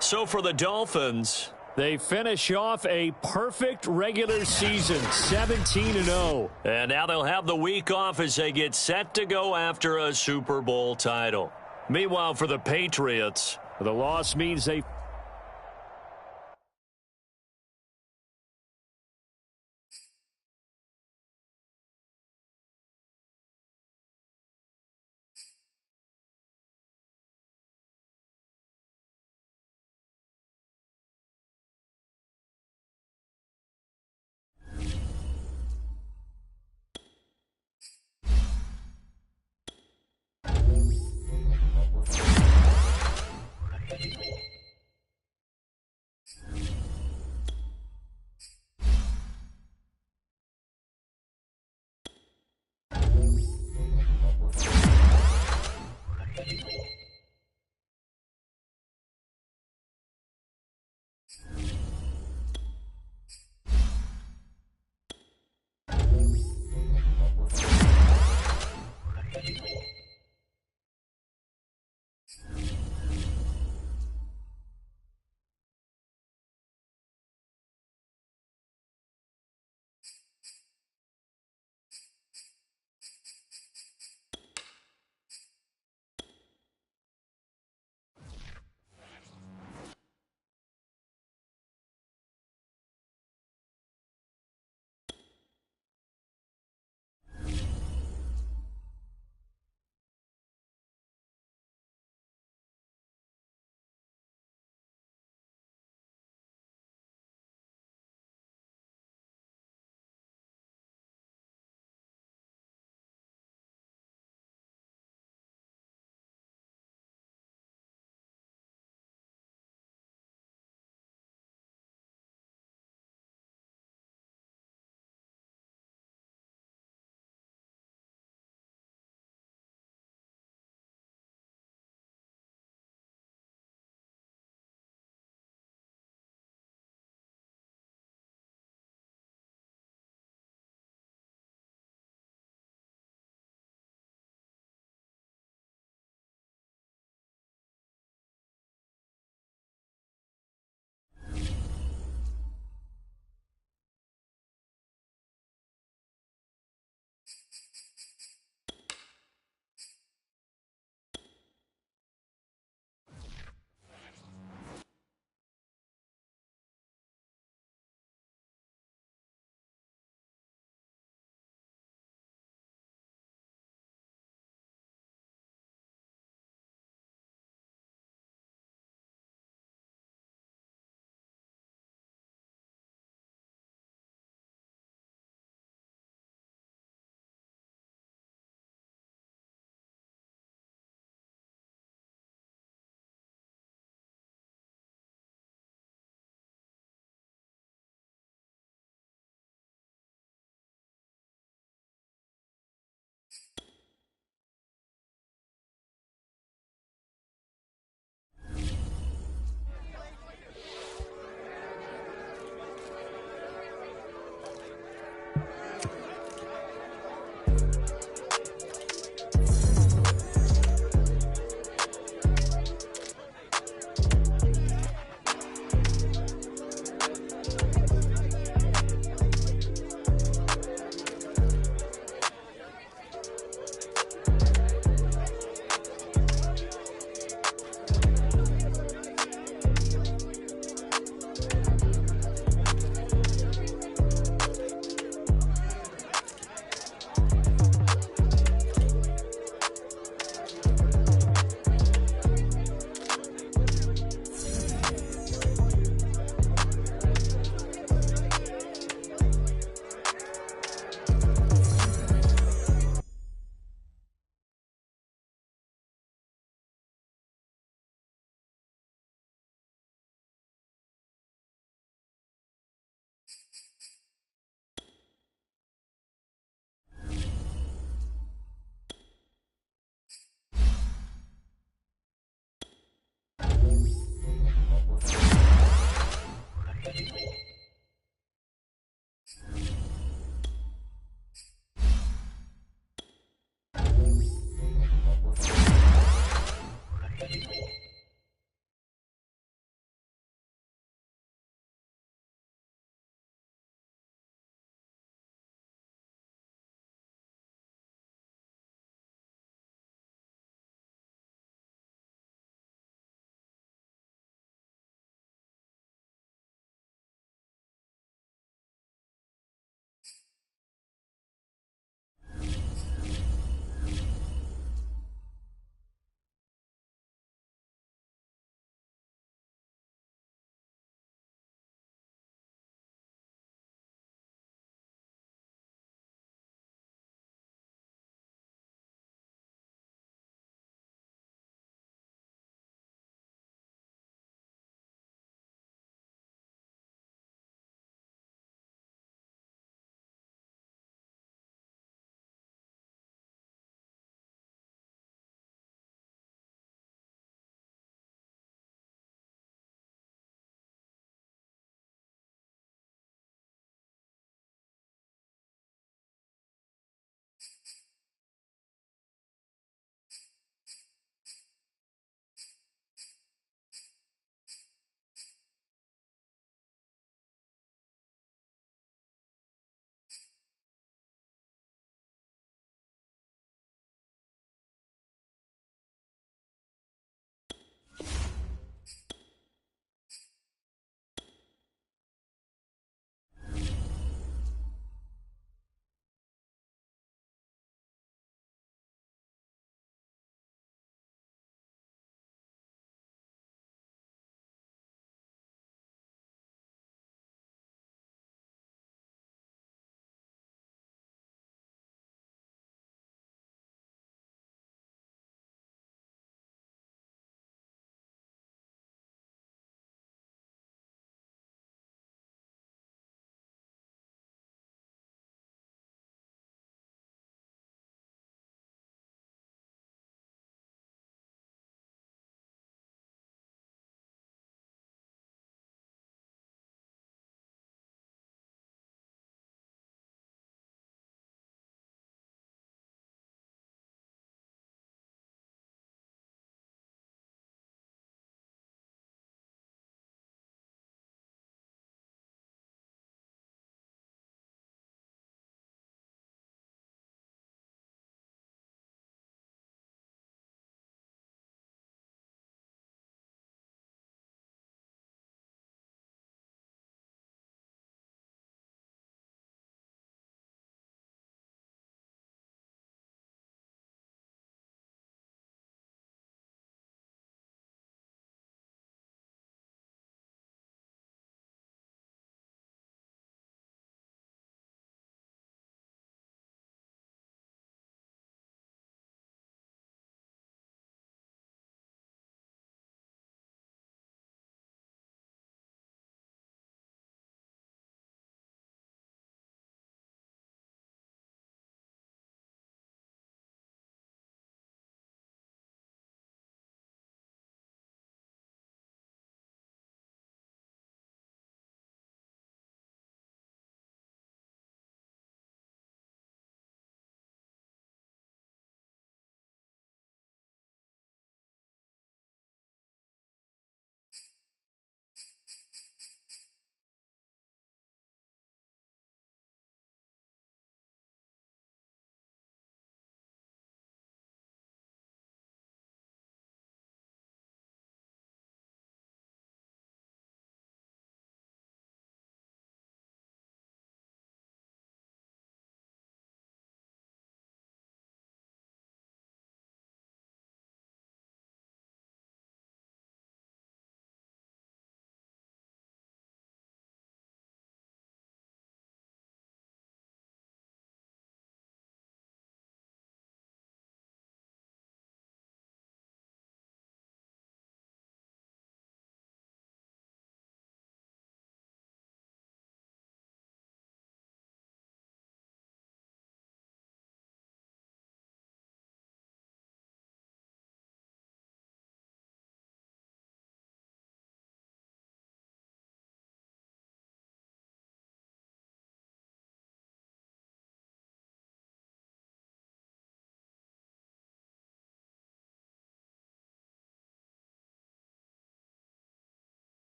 Speaker 2: So for the Dolphins, they finish off a perfect regular season, 17-0. And now they'll have the week off as they get set to go after a Super Bowl title. Meanwhile, for the Patriots, the loss means they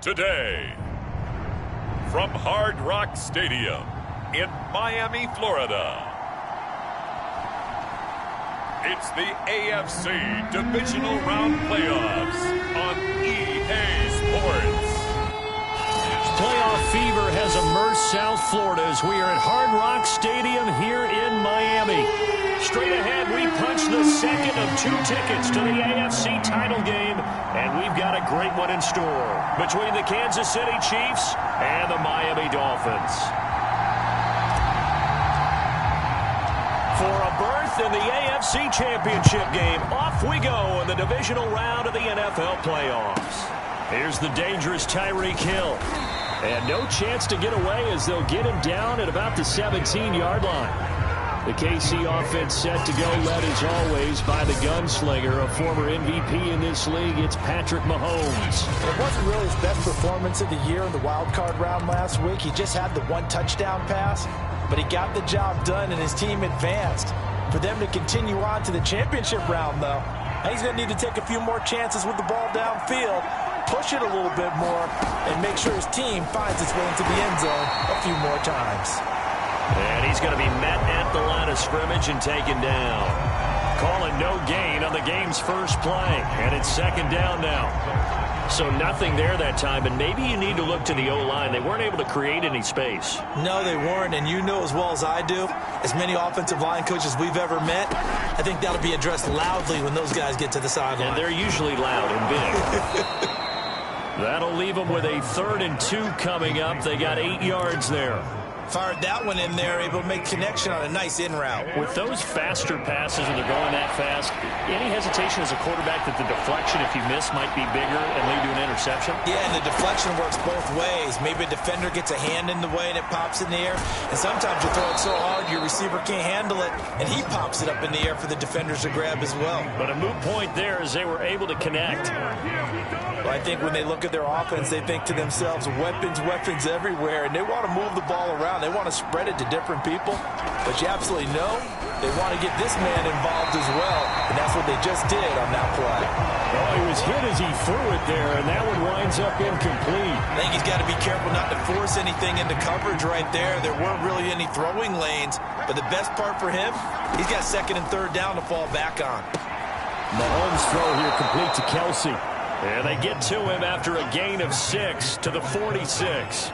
Speaker 1: Today, from Hard Rock Stadium in Miami, Florida, it's the AFC Divisional Round Playoffs on EA Sports.
Speaker 2: Playoff fever has immersed South Florida as we are at Hard Rock Stadium here in Miami. Straight ahead, we punch the second of 2 tickets to the AFC title game, and we've got a great one in store between the Kansas City Chiefs and the Miami Dolphins. For a berth in the AFC Championship game, off we go in the divisional round of the NFL playoffs. Here's the dangerous Tyreek Hill. And no chance to get away as they'll get him down at about the 17-yard line. The KC offense set to go, led as always by the gunslinger, a former MVP in this league. It's Patrick Mahomes.
Speaker 5: It wasn't really his best performance of the year in the wild card round last week. He just had the 1 touchdown pass, but he got the job done and his team advanced. For them to continue on to the championship round, though, he's going to need to take a few more chances with the ball downfield, push it a little bit more, and make sure his team finds its way into the end zone a few more times.
Speaker 2: And he's going to be met at the line of scrimmage and taken down. Calling no gain on the game's first play, and it's second down now. So nothing there that time, and maybe you need to look to the O-line. They weren't able to create any space.
Speaker 5: No, they weren't, and you know as well as I do, as many offensive line coaches we've ever met, I think that'll be addressed loudly when those guys get to the sideline.
Speaker 2: And they're usually loud and big. That'll leave them with a 3rd and 2 coming up. They got 8 yards there.
Speaker 5: Fired that one in there, able to make connection on a nice in route.
Speaker 2: With those faster passes when they're going that fast, any hesitation as a quarterback that the deflection, if you miss, might be bigger and lead to an interception?
Speaker 5: Yeah, and the deflection works both ways. Maybe a defender gets a hand in the way and it pops in the air. And sometimes you throw it so hard your receiver can't handle it, and he pops it up in the air for the defenders to grab as well.
Speaker 2: But a moot point there as they were able to connect.
Speaker 5: Well, I think when they look at their offense, they think to themselves, weapons, weapons everywhere, and they want to move the ball around. They want to spread it to different people, but you absolutely know they want to get this man involved as well, and that's what they just did on that play.
Speaker 2: Oh, he was hit as he threw it there, and that one winds up incomplete.
Speaker 5: I think he's got to be careful not to force anything into coverage right there. There weren't really any throwing lanes, but the best part for him, he's got 2nd and 3rd down to fall back on.
Speaker 2: Mahomes' throw here complete to Kelsey. And they get to him after a gain of 6 to the 46.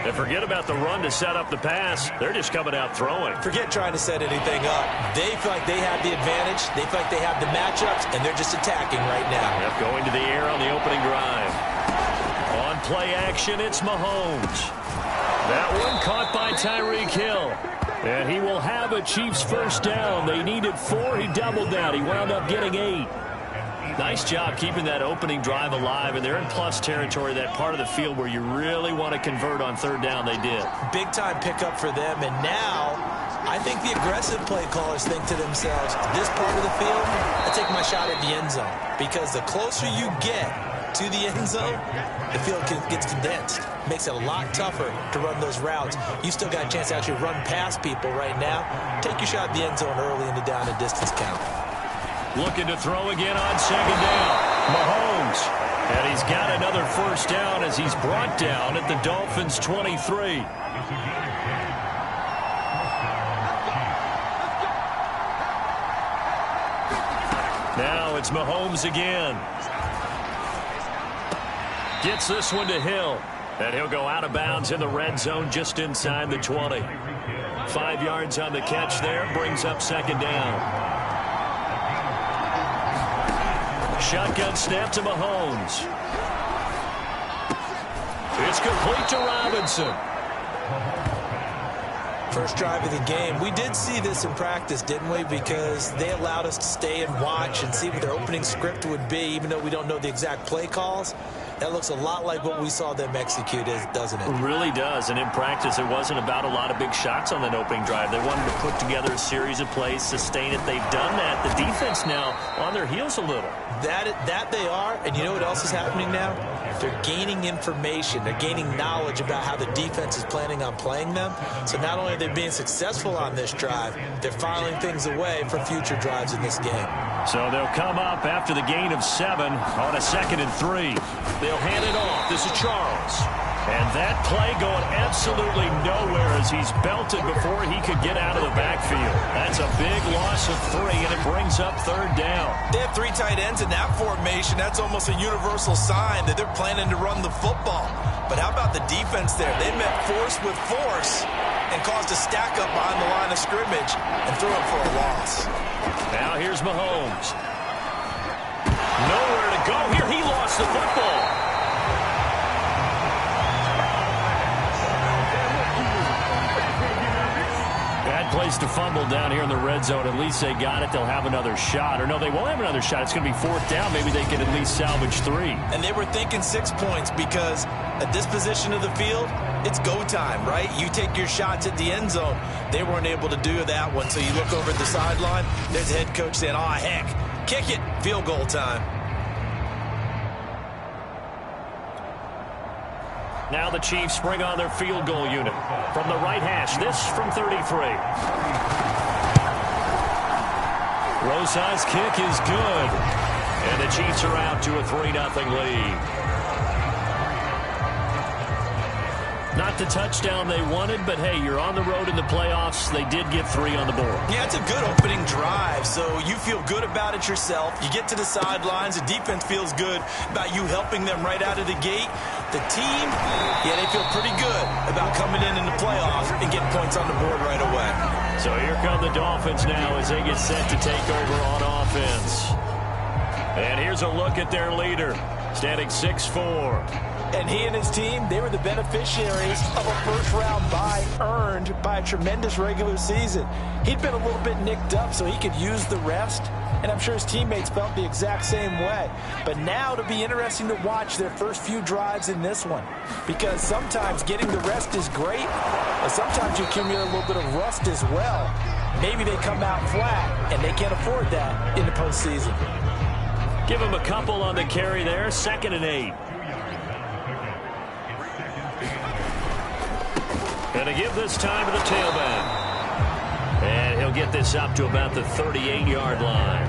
Speaker 2: And forget about the run to set up the pass. They're just coming out throwing.
Speaker 5: Forget trying to set anything up. They feel like they have the advantage. They feel like they have the matchups, and they're just attacking right now.
Speaker 2: Yep, going to the air on the opening drive. On play action, it's Mahomes. That one caught by Tyreek Hill. And he will have a Chiefs first down. They needed 4. He doubled that. He wound up getting 8. Nice job keeping that opening drive alive, and they're in plus territory, that part of the field where you really want to convert on 3rd down. They did.
Speaker 5: Big-time pickup for them, and now I think the aggressive play callers think to themselves, this part of the field, I take my shot at the end zone, because the closer you get to the end zone, the field gets condensed. Makes it a lot tougher to run those routes. You still got a chance to actually run past people right now. Take your shot at the end zone early in the down and distance count.
Speaker 2: Looking to throw again on 2nd down. Mahomes. And he's got another first down as he's brought down at the Dolphins' 23. Now it's Mahomes again. Gets this one to Hill. And he'll go out of bounds in the red zone just inside the 20. 5 yards on the catch there. Brings up 2nd down. Shotgun snap to Mahomes. It's complete to Robinson.
Speaker 5: First drive of the game. We did see this in practice, didn't we? Because they allowed us to stay and watch and see what their opening script would be, even though we don't know the exact play calls. That looks a lot like what we saw them execute, doesn't it?
Speaker 2: It really does. And in practice, it wasn't about a lot of big shots on that opening drive. They wanted to put together a series of plays, sustain it. They've done that. The defense now on their heels a little.
Speaker 5: That they are, and you know what else is happening now? They're gaining information. They're gaining knowledge about how the defense is planning on playing them. So not only are they being successful on this drive, they're filing things away for future drives in this game.
Speaker 4: So they'll come up after the gain of 7 on a 2nd and 3. They'll hand it off. This is Charles. And that play going absolutely nowhere as he's belted before he could get out of the backfield. That's a big loss of 3, and it brings up 3rd down.
Speaker 3: They have 3 tight ends in that formation. That's almost a universal sign that they're planning to run the football. But how about the defense there? They met force with force and caused a stack up behind the line of scrimmage and threw it for a loss.
Speaker 4: Now here's Mahomes. Nowhere to go here. He lost the football. Bad place to fumble down here in the red zone. At least they got it. They'll have another shot. Or no, they won't have another shot. It's going to be 4th down. Maybe they can at least salvage 3.
Speaker 3: And they were thinking 6 points because at this position of the field, it's go time, right? You take your shots at the end zone. They weren't able to do that one. So you look over at the sideline. There's the head coach saying, oh, heck, kick it. Field goal time.
Speaker 4: Now the Chiefs bring on their field goal unit. From the right hash, this from 33. Rosa's kick is good. And the Chiefs are out to a 3-0 lead. Not the touchdown they wanted, but hey, you're on the road in the playoffs. They did get 3 on the board.
Speaker 3: Yeah, it's a good opening drive, so you feel good about it yourself. You get to the sidelines. The defense feels good about you helping them right out of the gate. The team, yeah, they feel pretty good about coming in the playoffs and getting points on the board right away.
Speaker 4: So here come the Dolphins now as they get set to take over on offense. And here's a look at their leader, standing 6'4".
Speaker 5: And he and his team, they were the beneficiaries of a first-round bye earned by a tremendous regular season. He'd been a little bit nicked up, so he could use the rest. And I'm sure his teammates felt the exact same way. But now it'll be interesting to watch their first few drives in this one. Because sometimes getting the rest is great, but sometimes you accumulate a little bit of rust as well. Maybe they come out flat, and they can't afford that in the postseason.
Speaker 4: Give him a couple on the carry there, 2nd and 8. And to give this time to the tailback. And he'll get this up to about the 38-yard line.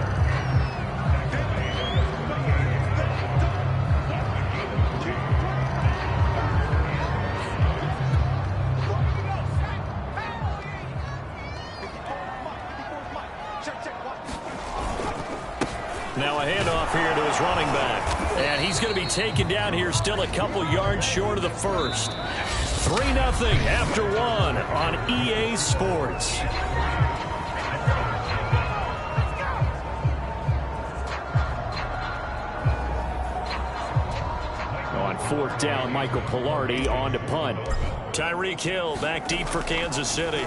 Speaker 4: Now a handoff here to his running back. And he's going to be taken down here still a couple yards short of the first. 3-0 after 1 on EA Sports. On 4th down, Michael Pilardi on to punt. Tyreek Hill back deep for Kansas City.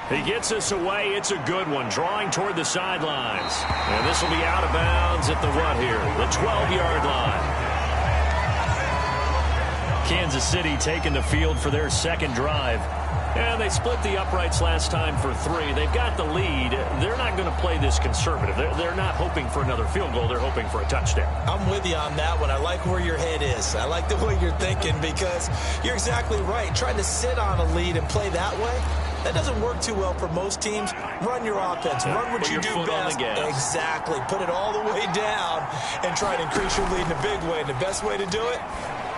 Speaker 4: He gets us away. It's a good one. Drawing toward the sidelines. And this will be out of bounds at the what here? The 12-yard line. Kansas City taking the field for their 2nd drive. And they split the uprights last time for 3. They've got the lead. They're not going to play this conservative. They're not hoping for another field goal. They're hoping for a touchdown.
Speaker 3: I'm with you on that one. I like where your head is. I like the way you're thinking because you're exactly right. Trying to sit on a lead and play that way, that doesn't work too well for most teams. Run your offense. Run what you do best. Exactly. Put it all the way down and try to increase your lead in a big way. And the best way to do it,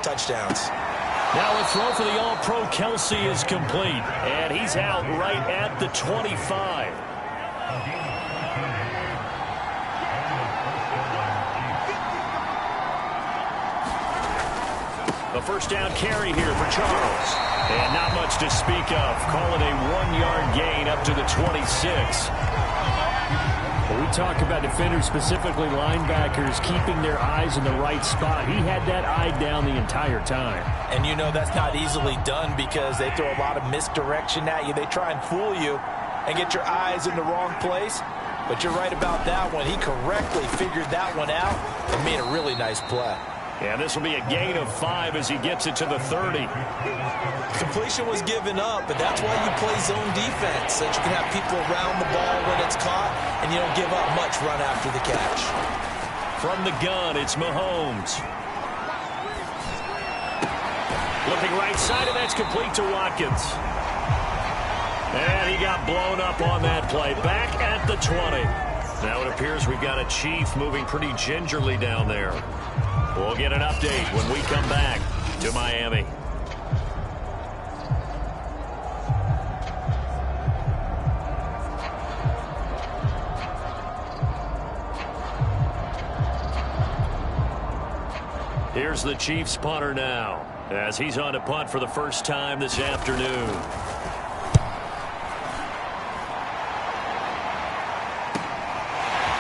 Speaker 3: touchdowns.
Speaker 4: Now a throw for the All-Pro Kelsey is complete. And he's out right at the 25. The first down carry here for Charles. And not much to speak of. Call it a 1-yard gain up to the 26. When we talk about defenders, specifically linebackers, keeping their eyes in the right spot, he had that eye down the entire time.
Speaker 5: And you know that's not easily done because they throw a lot of misdirection at you. They try and fool you and get your eyes in the wrong place. But you're right about that one. He correctly figured that one out and made a really nice play.
Speaker 4: Yeah, this will be a gain of 5 as he gets it to the 30.
Speaker 3: Completion was given up, but that's why you play zone defense, so that you can have people around the ball when it's caught, and you don't give up much run after the catch.
Speaker 4: From the gun, it's Mahomes. Looking right side, and that's complete to Watkins. And he got blown up on that play. Back at the 20.
Speaker 2: Now it appears we've got a Chief moving pretty gingerly down there. We'll get an update when we come back to Miami. Here's the Chiefs punter now, as he's on to punt for the first time this afternoon.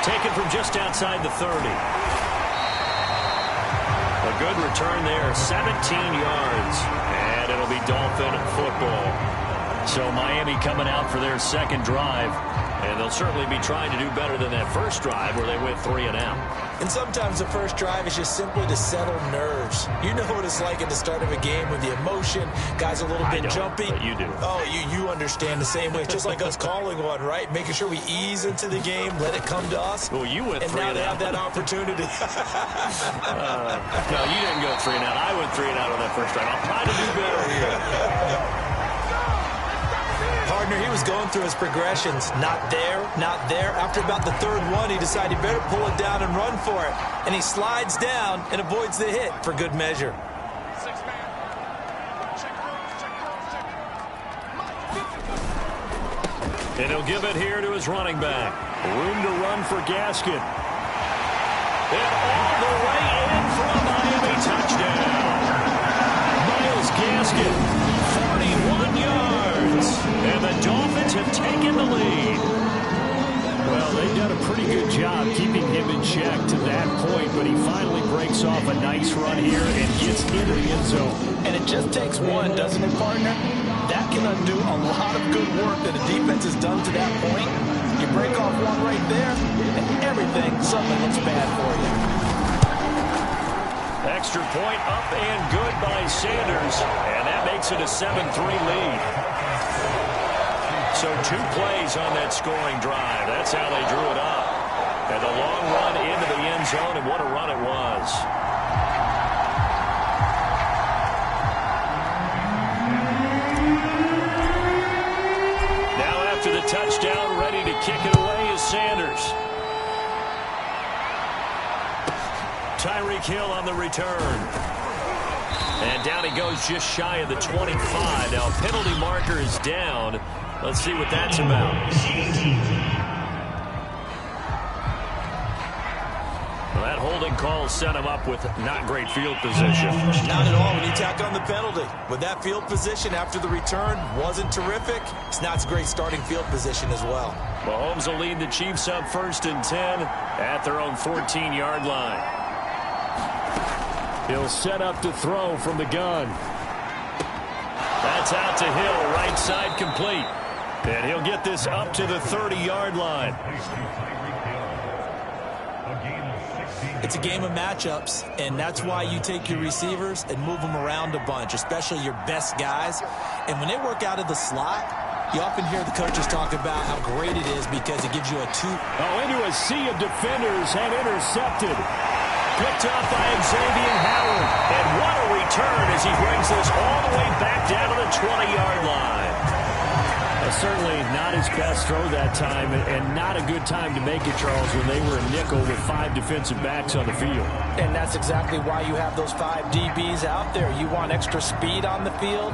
Speaker 2: Taken from just outside the 30. A good return there, 17 yards, and it'll be Dolphin football. So Miami coming out for their second drive, and they'll certainly be trying to do better than that first drive where they went 3 and out.
Speaker 5: And sometimes the first drive is just simply to settle nerves. You know what it's like at the start of a game with the emotion. Guys a little bit jumpy.
Speaker 2: But you do.
Speaker 5: Oh, you understand the same way. It's just like us calling one, right? Making sure we ease into the game, let it come to us.
Speaker 2: Well, you went 3 and out.
Speaker 5: And now they have that opportunity.
Speaker 2: No, you didn't go 3 and out. I went 3 and out on that first drive. I'll try to do better here.
Speaker 5: Partner, he was going through his progressions. Not there, not there. After about the third one, he decided he better pull it down and run for it. And he slides down and avoids the hit for good measure.
Speaker 2: And he'll give it here to his running back. Room to run for Gaskin. And all the way in for a Miami touchdown. Myles Gaskin, 41 yards. And the Dolphins have taken the lead. Well, they've done a pretty good job keeping him in check to that point, but he finally breaks off a nice run here and gets into the end zone.
Speaker 5: And it just takes one, doesn't it, partner? That can undo a lot of good work that a defense has done to that point. You break off one right there, and everything suddenly looks bad for you.
Speaker 2: Extra point up and good by Sanders, and that makes it a 7-3 lead. So 2 plays on that scoring drive. That's how they drew it up. And the long run into the end zone, and what a run it was. Now after the touchdown, ready to kick it away is Sanders. Tyreek Hill on the return. And down he goes just shy of the 25. Now a penalty marker is down. Let's see what that's about. Well, that holding call set him up with not great field position.
Speaker 5: Not at all when you tack on the penalty. With that field position after the return wasn't terrific, it's not a great starting field position as well.
Speaker 2: Mahomes will lead the Chiefs up 1st and 10 at their own 14-yard line. He'll set up to throw from the gun. That's out to Hill, right side complete. And he'll get this up to the 30-yard line.
Speaker 5: It's a game of matchups, and that's why you take your receivers and move them around a bunch, especially your best guys. And when they work out of the slot, you often hear the coaches talk about how great it is because it gives you a 2.
Speaker 4: Oh, into a sea of defenders and intercepted. Picked off by Xavier Howard. And what a return as he brings this all the way back down to the 20-yard line. Certainly not his best throw that time, and not a good time to make it, Charles, when they were a nickel with 5 defensive backs on the field.
Speaker 5: And that's exactly why you have those 5 DBs out there. You want extra speed on the field,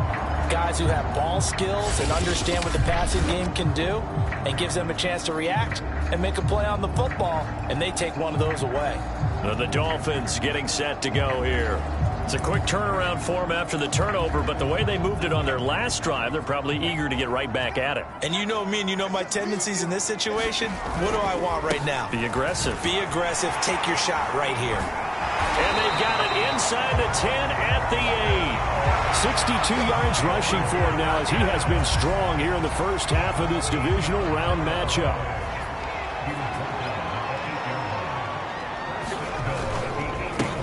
Speaker 5: guys who have ball skills and understand what the passing game can do, and gives them a chance to react and make a play on the football, and they take one of those away.
Speaker 2: The Dolphins getting set to go here. It's a quick turnaround for them after the turnover, but the way they moved it on their last drive, they're probably eager to get right back at it.
Speaker 5: And you know me and you know my tendencies in this situation. What do I want right now?
Speaker 2: Be aggressive.
Speaker 5: Be aggressive. Take your shot right here.
Speaker 2: And they've got it inside the 10 at the 8.
Speaker 4: 62 yards rushing for him now as he has been strong here in the first half of this divisional round matchup.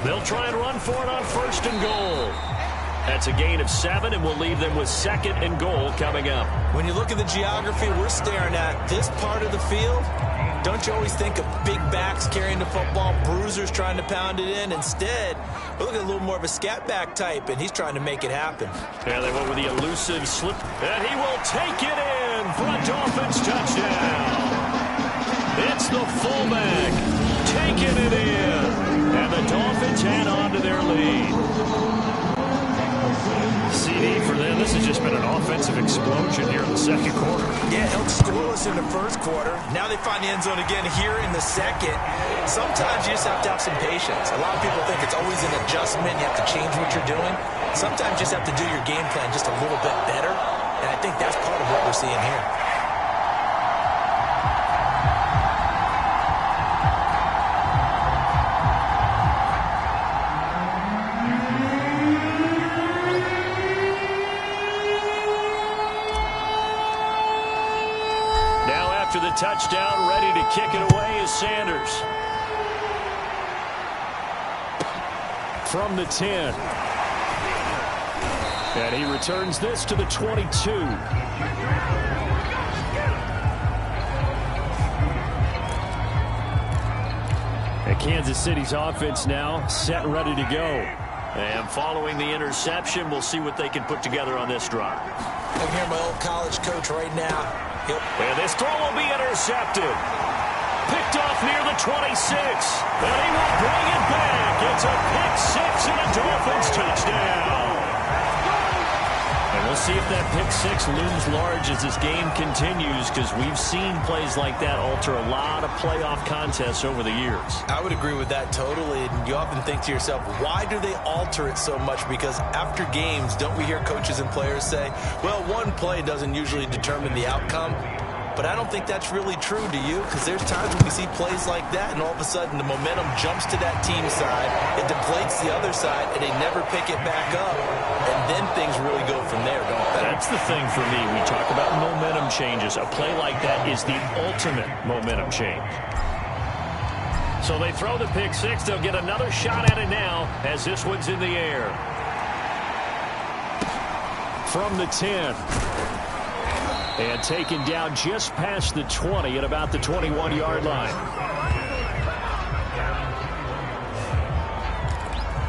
Speaker 2: They'll try and run for it on 1st and goal. That's a gain of 7, and we'll leave them with 2nd and goal coming up.
Speaker 5: When you look at the geography we're staring at, this part of the field, don't you always think of big backs carrying the football, bruisers trying to pound it in? Instead, we're looking at a little more of a scat back type, and he's trying to make it happen.
Speaker 2: Yeah, they went with the elusive slip, and he will take it in for a Dolphins touchdown. It's the fullback, taking it in. And the Dolphins head on to their lead. CD for them. This has just been an offensive explosion here in the second quarter.
Speaker 5: Yeah, held scoreless in the first quarter. Now they find the end zone again here in the second. Sometimes you just have to have some patience. A lot of people think it's always an adjustment. You have to change what you're doing. Sometimes you just have to do your game plan just a little bit better. And I think that's part of what we're seeing here.
Speaker 2: The touchdown, ready to kick it away is Sanders. From the 10. And he returns this to the 22. And Kansas City's offense now set and ready to go. And following the interception, we'll see what they can put together on this drive.
Speaker 5: I'm here, my old college coach right now.
Speaker 2: And this throw will be intercepted. Picked off near the 26. And he will bring it back. It's a pick six and a Dolphins touchdown. And we'll see if that pick six looms large as this game continues, because we've seen plays like that alter a lot of playoff contests over the years.
Speaker 5: I would agree with that totally. And you often think to yourself, why do they alter it so much? Because after games, don't we hear coaches and players say, well, one play doesn't usually determine the outcome? But I don't think that's really true, do you? Because there's times when we see plays like that, and all of a sudden the momentum jumps to that team side, it deflates the other side, and they never pick it back up. And then things really go from there, don't they?
Speaker 2: That's the thing for me. We talk about momentum changes. A play like that is the ultimate momentum change. So they throw the pick six. They'll get another shot at it now as this one's in the air. From the 10. And taken down just past the 20 at about the 21-yard line.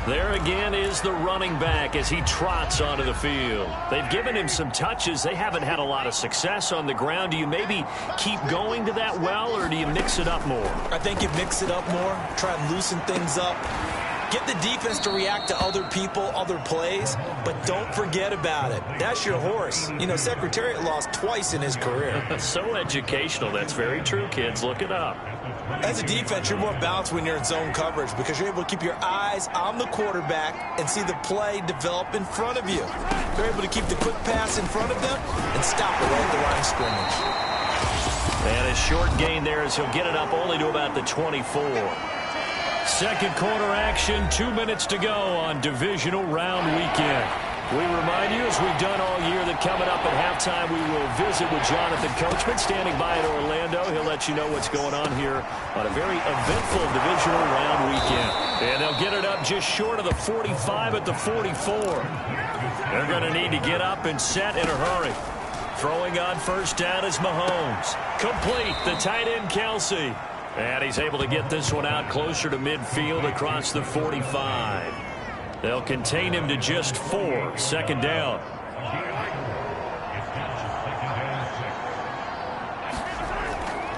Speaker 2: There again is the running back as he trots onto the field. They've given him some touches. They haven't had a lot of success on the ground. Do you maybe keep going to that well, or do you mix it up more?
Speaker 5: I think you mix it up more, try and loosen things up. Get the defense to react to other people, other plays, but don't forget about it. That's your horse. You know, Secretariat lost twice in his career.
Speaker 2: So educational. That's very true, kids. Look it up.
Speaker 5: As a defense, you're more balanced when you're in zone coverage because you're able to keep your eyes on the quarterback and see the play develop in front of you. You're able to keep the quick pass in front of them and stop it right at the line of scrimmage.
Speaker 2: And a short gain there as he'll get it up only to about the 24. Second quarter action, 2 minutes to go on divisional round weekend. We remind you, as we've done all year, that coming up at halftime, we will visit with Jonathan Coachman standing by in Orlando. He'll let you know what's going on here on a very eventful divisional round weekend. And they'll get it up just short of the 45 at the 44. They're going to need to get up and set in a hurry. Throwing on first down is Mahomes. Complete, the tight end Kelsey. And he's able to get this one out closer to midfield across the 45. They'll contain him to just 4. Second down.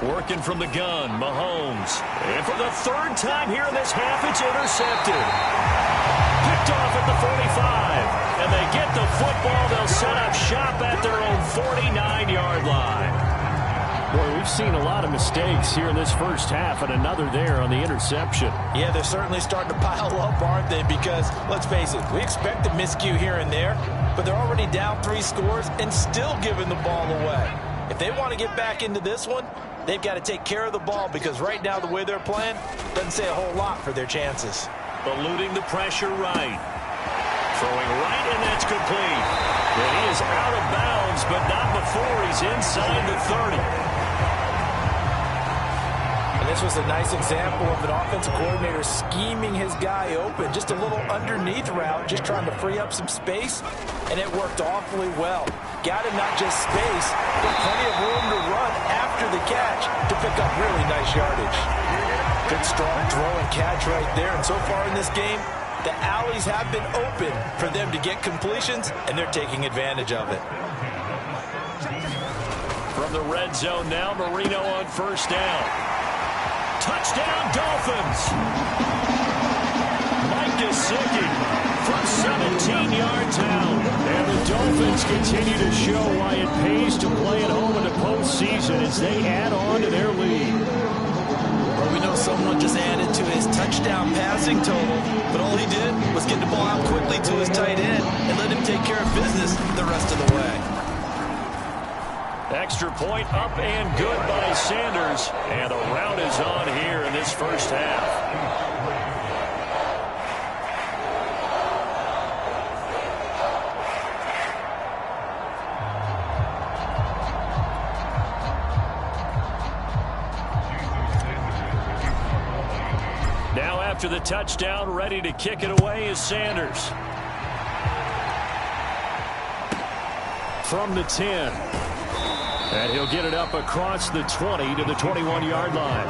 Speaker 2: Working from the gun, Mahomes. And for the third time here in this half, it's intercepted. Picked off at the 45. And they get the football. They'll set up shop at their own 49-yard line. Boy, we've seen a lot of mistakes here in this first half, and another there on the interception.
Speaker 5: Yeah, they're certainly starting to pile up, aren't they? Because, let's face it, we expect a miscue here and there, but they're already down 3 scores and still giving the ball away. If they want to get back into this one, they've got to take care of the ball, because right now the way they're playing doesn't say a whole lot for their chances.
Speaker 2: Eluding the pressure right. Throwing right, and that's complete. And he is out of bounds, but not before he's inside the 30.
Speaker 5: This was a nice example of an offensive coordinator scheming his guy open. Just a little underneath route, just trying to free up some space, and it worked awfully well. Got him not just space, but plenty of room to run after the catch to pick up really nice yardage. Good strong throw and catch right there, and so far in this game, the alleys have been open for them to get completions, and they're taking advantage of it.
Speaker 2: From the red zone now, Marino on first down. Touchdown, Dolphins. Mike Gesicki from 17 yards out. And the Dolphins continue to show why it pays to play at home in the postseason as they add on to their lead.
Speaker 3: Well, we know someone just added to his touchdown passing total, but all he did was get the ball out quickly to his tight end and let him take care of business the rest of the way.
Speaker 2: Extra point up and good by Sanders. And the rout is on here in this first half. Now after the touchdown, ready to kick it away is Sanders. From the 10. And he'll get it up across the 20 to the 21-yard line.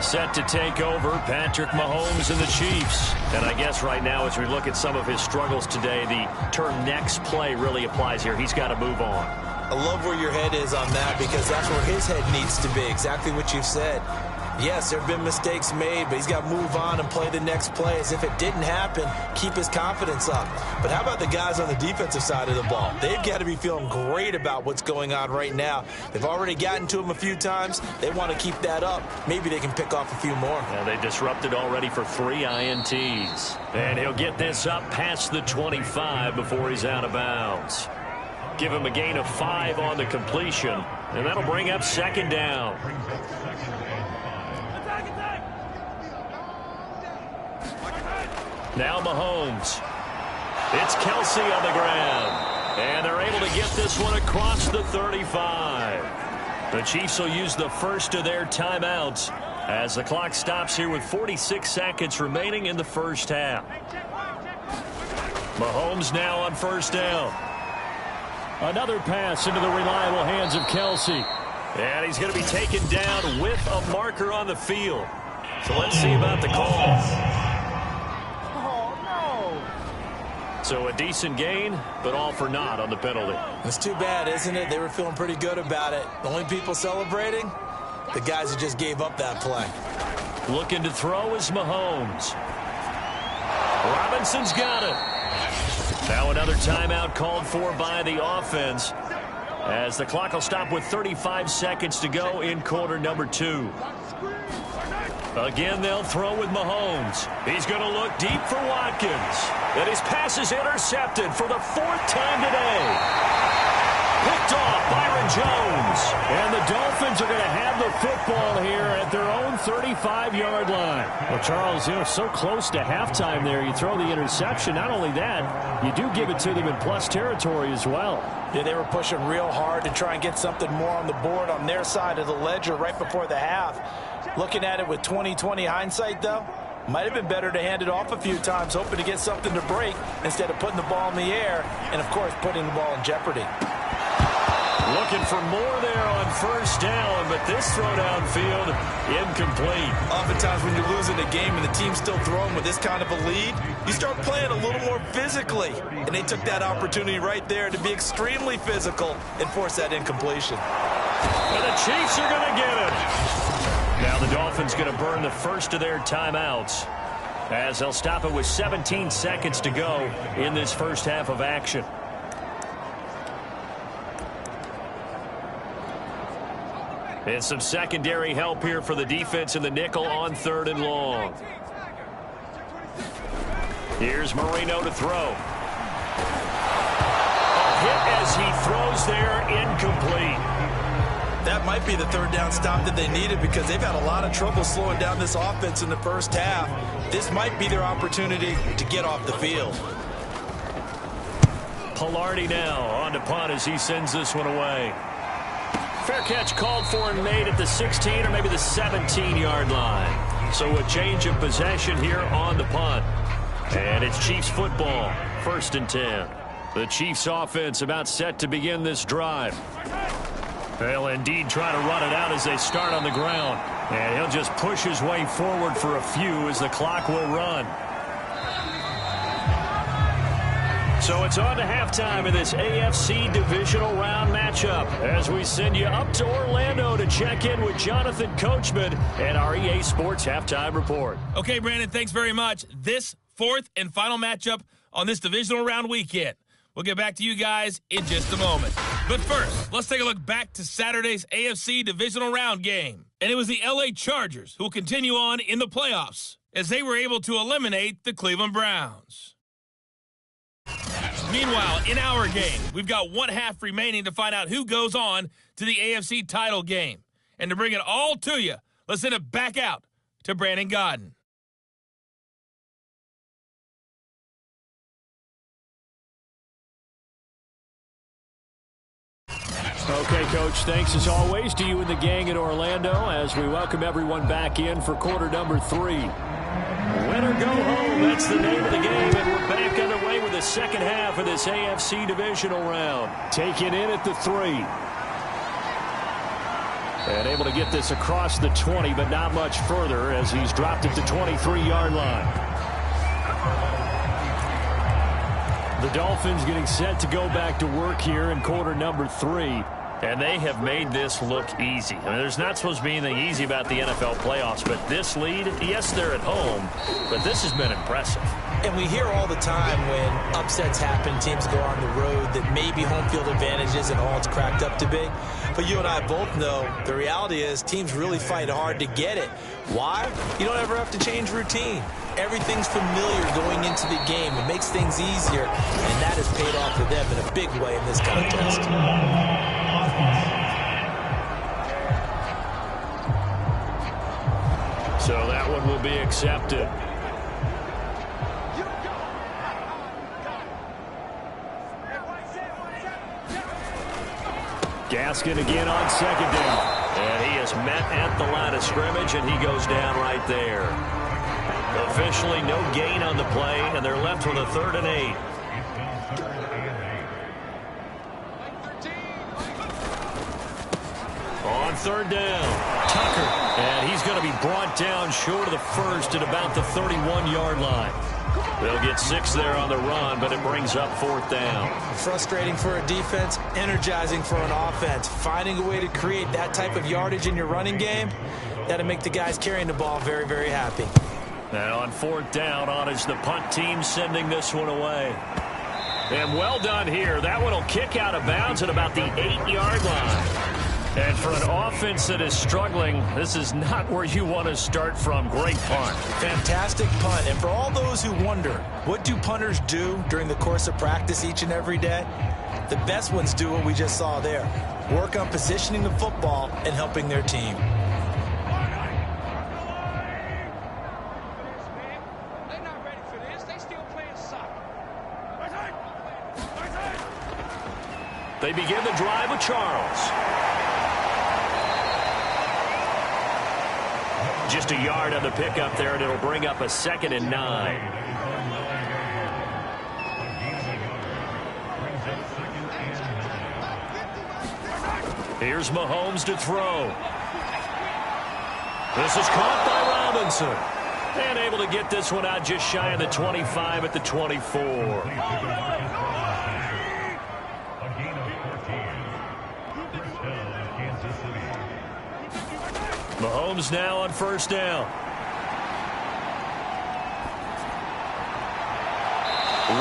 Speaker 2: Set to take over, Patrick Mahomes and the Chiefs. And I guess right now as we look at some of his struggles today, the term next play really applies here. He's got to move on.
Speaker 3: I love where your head is on that because that's where his head needs to be, exactly what you've said. Yes, there have been mistakes made, but he's got to move on and play the next play as if it didn't happen, keep his confidence up. But how about the guys on the defensive side of the ball? They've got to be feeling great about what's going on right now. They've already gotten to him a few times. They want to keep that up. Maybe they can pick off a few more.
Speaker 2: Well, they disrupted already for 3 INTs. And he'll get this up past the 25 before he's out of bounds. Give him a gain of 5 on the completion, and that'll bring up second down. Now Mahomes. It's Kelsey on the ground. And they're able to get this one across the 35. The Chiefs will use the first of their timeouts as the clock stops here with 46 seconds remaining in the first half. Mahomes now on first down. Another pass into the reliable hands of Kelsey. And he's going to be taken down with a marker on the field. So let's see about the call. So a decent gain, but all for naught on the penalty.
Speaker 3: It's too bad, isn't it? They were feeling pretty good about it. The only people celebrating, the guys who just gave up that play.
Speaker 2: Looking to throw is Mahomes. Robinson's got it. Now another timeout called for by the offense as the clock will stop with 35 seconds to go in quarter number 2. Again, they'll throw with Mahomes. He's going to look deep for Watkins. And his pass is intercepted for the 4th time today. Picked off Byron Jones. And the Dolphins are going to have the football here at their own 35-yard line.
Speaker 4: Well, Charles, so close to halftime there. You throw the interception. Not only that, you do give it to them in plus territory as well.
Speaker 5: Yeah, they were pushing real hard to try and get something more on the board on their side of the ledger right before the half. Looking at it with 20/20 hindsight, though, might have been better to hand it off a few times, hoping to get something to break instead of putting the ball in the air and, of course, putting the ball in jeopardy.
Speaker 2: Looking for more there on first down, but this throw downfield incomplete.
Speaker 3: Oftentimes when you're losing a game and the team's still throwing with this kind of a lead, you start playing a little more physically. And they took that opportunity right there to be extremely physical and force that incompletion.
Speaker 2: And the Chiefs are going to get it. Now the Dolphins going to burn the first of their timeouts as they'll stop it with 17 seconds to go in this first half of action. And some secondary help here for the defense in the nickel on 3rd and long. Here's Marino to throw. A hit as he throws there, incomplete.
Speaker 3: That might be the 3rd down stop that they needed because they've had a lot of trouble slowing down this offense in the first half. This might be their opportunity to get off the field.
Speaker 2: Pilardi now on to punt as he sends this one away. Fair catch called for and made at the 16 or maybe the 17-yard line. So a change of possession here on the punt. And it's Chiefs football, 1st and 10. The Chiefs offense about set to begin this drive. They'll indeed try to run it out as they start on the ground. And he'll just push his way forward for a few as the clock will run. So it's on to halftime in this AFC divisional round matchup as we send you up to Orlando to check in with Jonathan Coachman and our EA Sports Halftime Report.
Speaker 6: Okay, Brandon, thanks very much. This fourth and final matchup on this divisional round weekend. We'll get back to you guys in just a moment. But first, let's take a look back to Saturday's AFC divisional round game. And it was the LA Chargers who will continue on in the playoffs as they were able to eliminate the Cleveland Browns. Meanwhile, in our game, we've got one half remaining to find out who goes on to the AFC title game. And to bring it all to you, let's send it back out to Brandon Godden.
Speaker 2: Okay, Coach, thanks as always to you and the gang in Orlando as we welcome everyone back in for quarter number 3. Win or go home, that's the name of the game, and we're back underway with the second half of this AFC divisional round. Taken in at the 3. And able to get this across the 20, but not much further as he's dropped at the 23-yard line. The Dolphins getting set to go back to work here in quarter number 3.
Speaker 4: And they have made this look easy. I mean, there's not supposed to be anything easy about the NFL playoffs, but this lead, yes, they're at home, but this has been impressive.
Speaker 5: And we hear all the time when upsets happen, teams go on the road, that maybe home field advantage isn't all it's cracked up to be. But you and I both know the reality is teams really fight hard to get it. Why? You don't ever have to change routine. Everything's familiar going into the game. It makes things easier, and that has paid off for them in a big way in this contest.
Speaker 2: So that one will be accepted. Gaskin again on second down.
Speaker 4: And he is met at the line of scrimmage, and he goes down right there. Officially no gain on the play, and they're left with a 3rd and 8. On 3rd down, Tucker. And he's going to be brought down short of the first at about the 31-yard line. They'll get 6 there on the run, but it brings up 4th down.
Speaker 5: Frustrating for a defense, energizing for an offense. Finding a way to create that type of yardage in your running game, that'll make the guys carrying the ball very, very happy.
Speaker 2: And on 4th down, on is the punt team sending this one away. And well done here. That one will kick out of bounds at about the 8-yard line. And for an offense that is struggling, this is not where you want to start from. Great punt.
Speaker 5: Fantastic punt. And for all those who wonder, what do punters do during the course of practice each and every day? The best ones do what we just saw there. Work on positioning the football and helping their team.
Speaker 2: They begin the drive with Charles. Just a yard on the pickup there, and it'll bring up a 2nd and 9. Here's Mahomes to throw. This is caught by Robinson. And able to get this one out just shy of the 25 at the 24. Mahomes now on 1st down.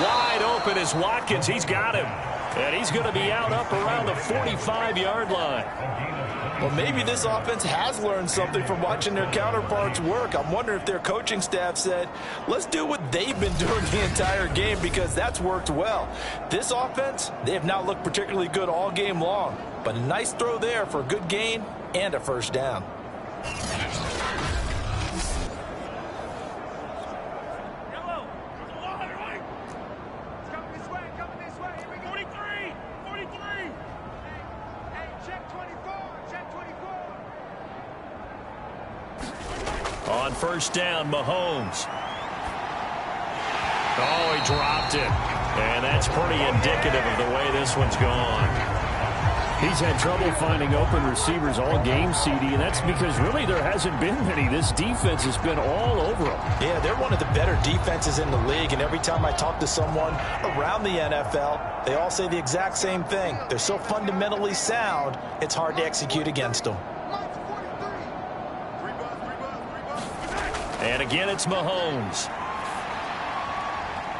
Speaker 2: Wide open is Watkins. He's got him. And he's going to be out up around the 45-yard line.
Speaker 5: Well, maybe this offense has learned something from watching their counterparts work. I'm wondering if their coaching staff said, let's do what they've been doing the entire game, because that's worked well. This offense, they have not looked particularly good all game long. But a nice throw there for a good gain and a 1st down.
Speaker 2: On 1st down, Mahomes. Oh, he dropped it. And that's pretty indicative of the way this one's gone.
Speaker 4: He's had trouble finding open receivers all game, CD, and that's because really there hasn't been many. This defense has been all over them.
Speaker 5: Yeah, they're one of the better defenses in the league, and every time I talk to someone around the NFL, they all say the exact same thing. They're so fundamentally sound, it's hard to execute against them.
Speaker 2: And again, it's Mahomes.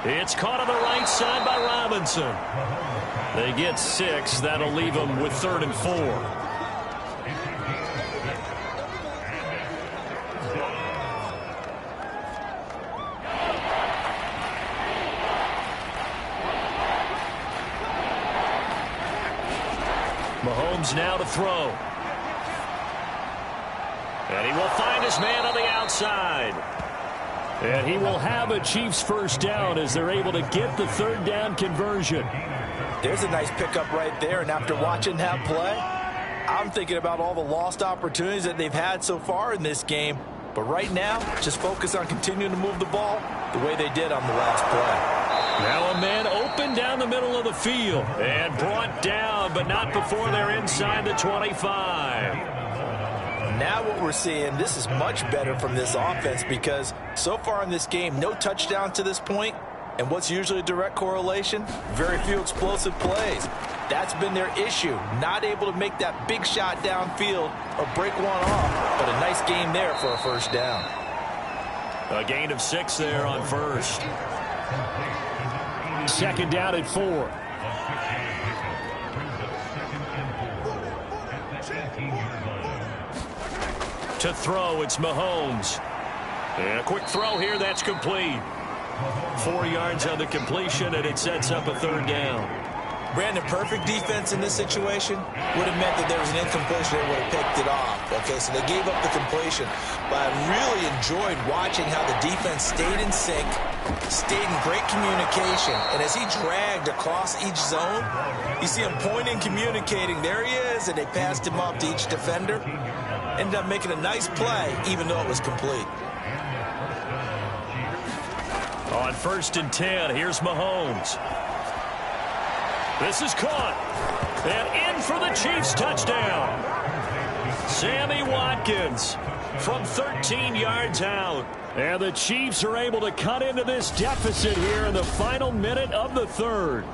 Speaker 2: It's caught on the right side by Robinson. They get 6. That'll leave them with 3rd and 4. Mahomes now to throw. And he will find his man on the outside. And he will have a Chiefs first down as they're able to get the 3rd down conversion.
Speaker 5: There's a nice pickup right there, and after watching that play, I'm thinking about all the lost opportunities that they've had so far in this game. But right now, just focus on continuing to move the ball the way they did on the last play.
Speaker 2: Now a man open down the middle of the field and brought down, but not before they're inside the 25.
Speaker 5: Now what we're seeing, this is much better from this offense because so far in this game, no touchdown to this point. And what's usually a direct correlation? Very few explosive plays. That's been their issue. Not able to make that big shot downfield or break one off. But a nice game there for a first down.
Speaker 2: A gain of 6 there on first.
Speaker 4: 2nd down at 4.
Speaker 2: To throw, it's Mahomes. And a quick throw here, that's complete. 4 yards on the completion, and it sets up a 3rd down.
Speaker 3: Brandon, perfect defense in this situation would have meant that there was an incompletion. They would have picked it off. Okay, so they gave up the completion. But I really enjoyed watching how the defense stayed in sync, stayed in great communication. And as he dragged across each zone, you see him pointing, communicating. There he is, and they passed him off to each defender. Ended up making a nice play, even though it was complete.
Speaker 2: On 1st and 10, here's Mahomes. This is caught. And in for the Chiefs touchdown. Sammy Watkins from 13 yards out. And the Chiefs are able to cut into this deficit here in the final minute of the 3rd.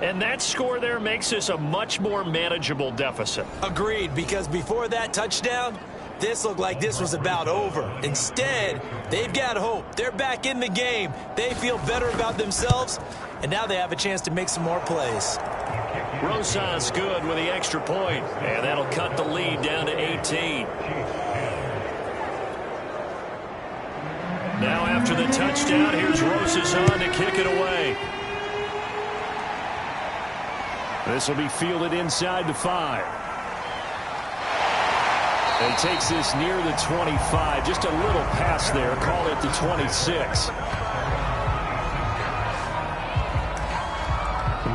Speaker 2: And that score there makes this a much more manageable deficit.
Speaker 3: Agreed, because before that touchdown, this looked like this was about over. Instead, they've got hope. They're back in the game. They feel better about themselves, and now they have a chance to make some more plays.
Speaker 2: Rosas good with the extra point, and that'll cut the lead down to 18. Now after the touchdown, here's Rosas on to kick it away. This will be fielded inside the 5. And takes this near the 25. Just a little pass there. Call it the 26.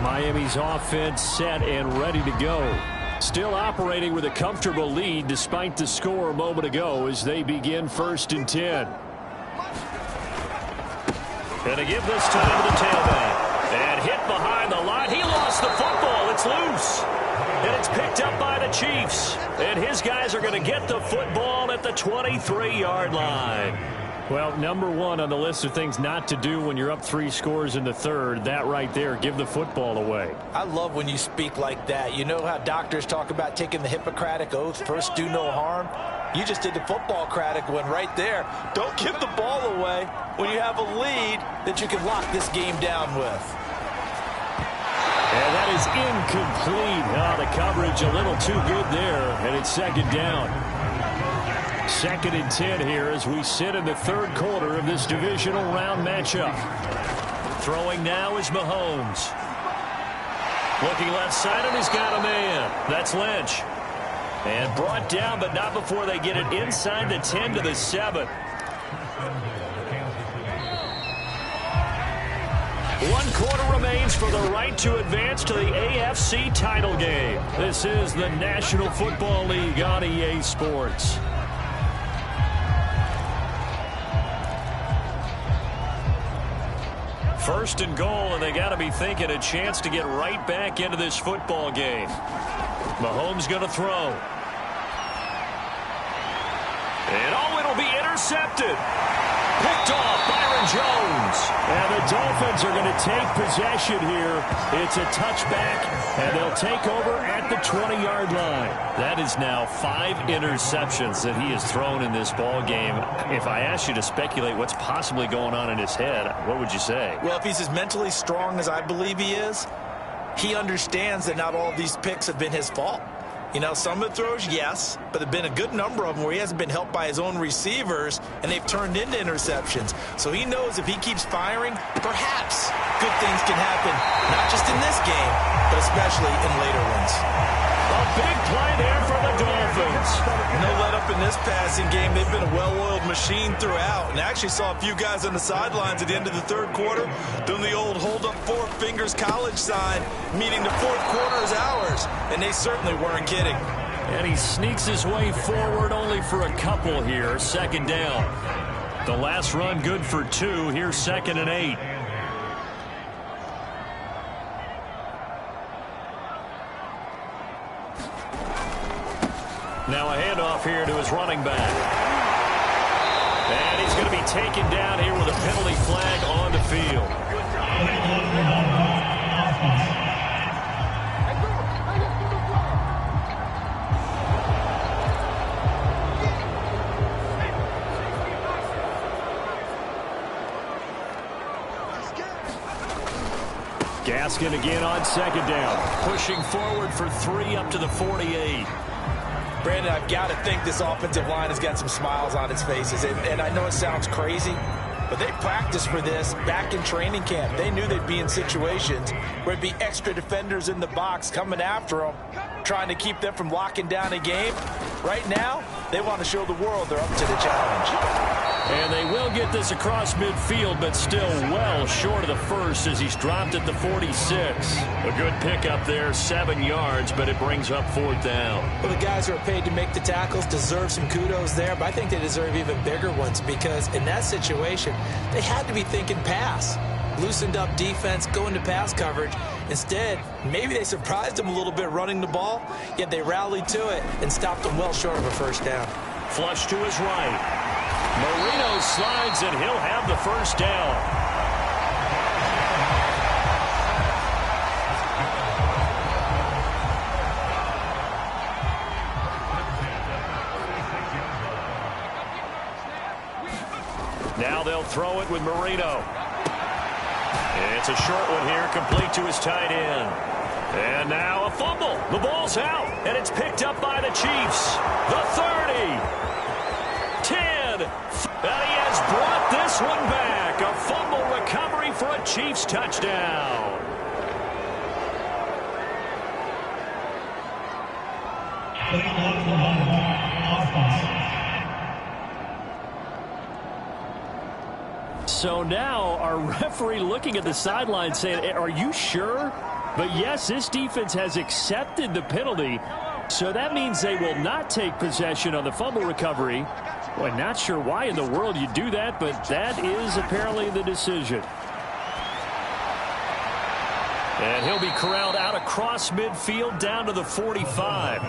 Speaker 2: Miami's offense set and ready to go. Still operating with a comfortable lead despite the score a moment ago as they begin 1st and 10. And to give this time to the tailback. And hit behind the line. He lost the football. It's loose. And it's picked up by the Chiefs. And his guys are going to get the football at the 23-yard line.
Speaker 4: Well, number 1 on the list of things not to do when you're up 3 scores in the 3rd. That right there, give the football away.
Speaker 5: I love when you speak like that. You know how doctors talk about taking the Hippocratic Oath, first do no harm? You just did the football-cratic one right there. Don't give the ball away when you have a lead that you can lock this game down with.
Speaker 4: And that is incomplete. Oh, the coverage a little too good there, and it's 2nd down. 2nd and 10 here as we sit in the 3rd quarter of this divisional round matchup.
Speaker 2: Throwing now is Mahomes. Looking left side, and he's got a man. That's Lynch. And brought down, but not before they get it inside the 10 to the 7. 1 quarter remains for the right to advance to the AFC title game. This is the National Football League on EA Sports. First and goal, and they got to be thinking a chance to get right back into this football game. Mahomes going to throw. And it'll be intercepted. Picked off Byron Jones. And the Dolphins are going to take possession here. It's a touchback, and they'll take over at the 20-yard line. That is now 5 interceptions that he has thrown in this ball game. If I asked you to speculate what's possibly going on in his head, what would you say?
Speaker 5: Well, if he's as mentally strong as I believe he is, he understands that not all of these picks have been his fault. You know, some of the throws, yes, but there have been a good number of them where he hasn't been helped by his own receivers, and they've turned into interceptions. So he knows if he keeps firing, perhaps good things can happen, not just in this game, but especially in later ones.
Speaker 2: A big play there for the Dolphins.
Speaker 5: No let up in this passing game. They've been a well-oiled machine throughout, and I actually saw a few guys on the sidelines at the end of the third quarter doing the old hold up 4 fingers college sign, meaning the fourth quarter is ours, and they certainly weren't kidding.
Speaker 2: And he sneaks his way forward only for a couple here. Second down. The last run good for 2. Here's 2nd and 8. Now a handoff here to his running back. And he's going to be taken down here with a penalty flag on the field. Gaskin again on 2nd down. Pushing forward for 3 up to the 48.
Speaker 5: Brandon, I've got to think this offensive line has got some smiles on its faces. And I know it sounds crazy, but they practiced for this back in training camp. They knew they'd be in situations where it'd be extra defenders in the box coming after them, trying to keep them from locking down a game. Right now, they want to show the world they're up to the challenge.
Speaker 2: And they will get this across midfield, but still well short of the first as he's dropped at the 46. A good pickup there, 7 yards, but it brings up 4th down.
Speaker 5: Well, the guys who are paid to make the tackles deserve some kudos there, but I think they deserve even bigger ones because in that situation, they had to be thinking pass. Loosened up defense, going to pass coverage. Instead, maybe they surprised them a little bit running the ball, yet they rallied to it and stopped them well short of a first down.
Speaker 2: Flush to his right. Marino slides, and he'll have the first down. Now they'll throw it with Marino. It's a short one here, complete to his tight end. And now a fumble. The ball's out, and it's picked up by the Chiefs. The 30. 10. And he has brought this one back. A fumble recovery for a Chiefs touchdown. So now our referee looking at the sideline saying, are you sure? But yes, this defense has accepted the penalty. So that means they will not take possession on the fumble recovery. Well, not sure why in the world you do that, but that is apparently the decision. And he'll be corralled out across midfield down to the 45.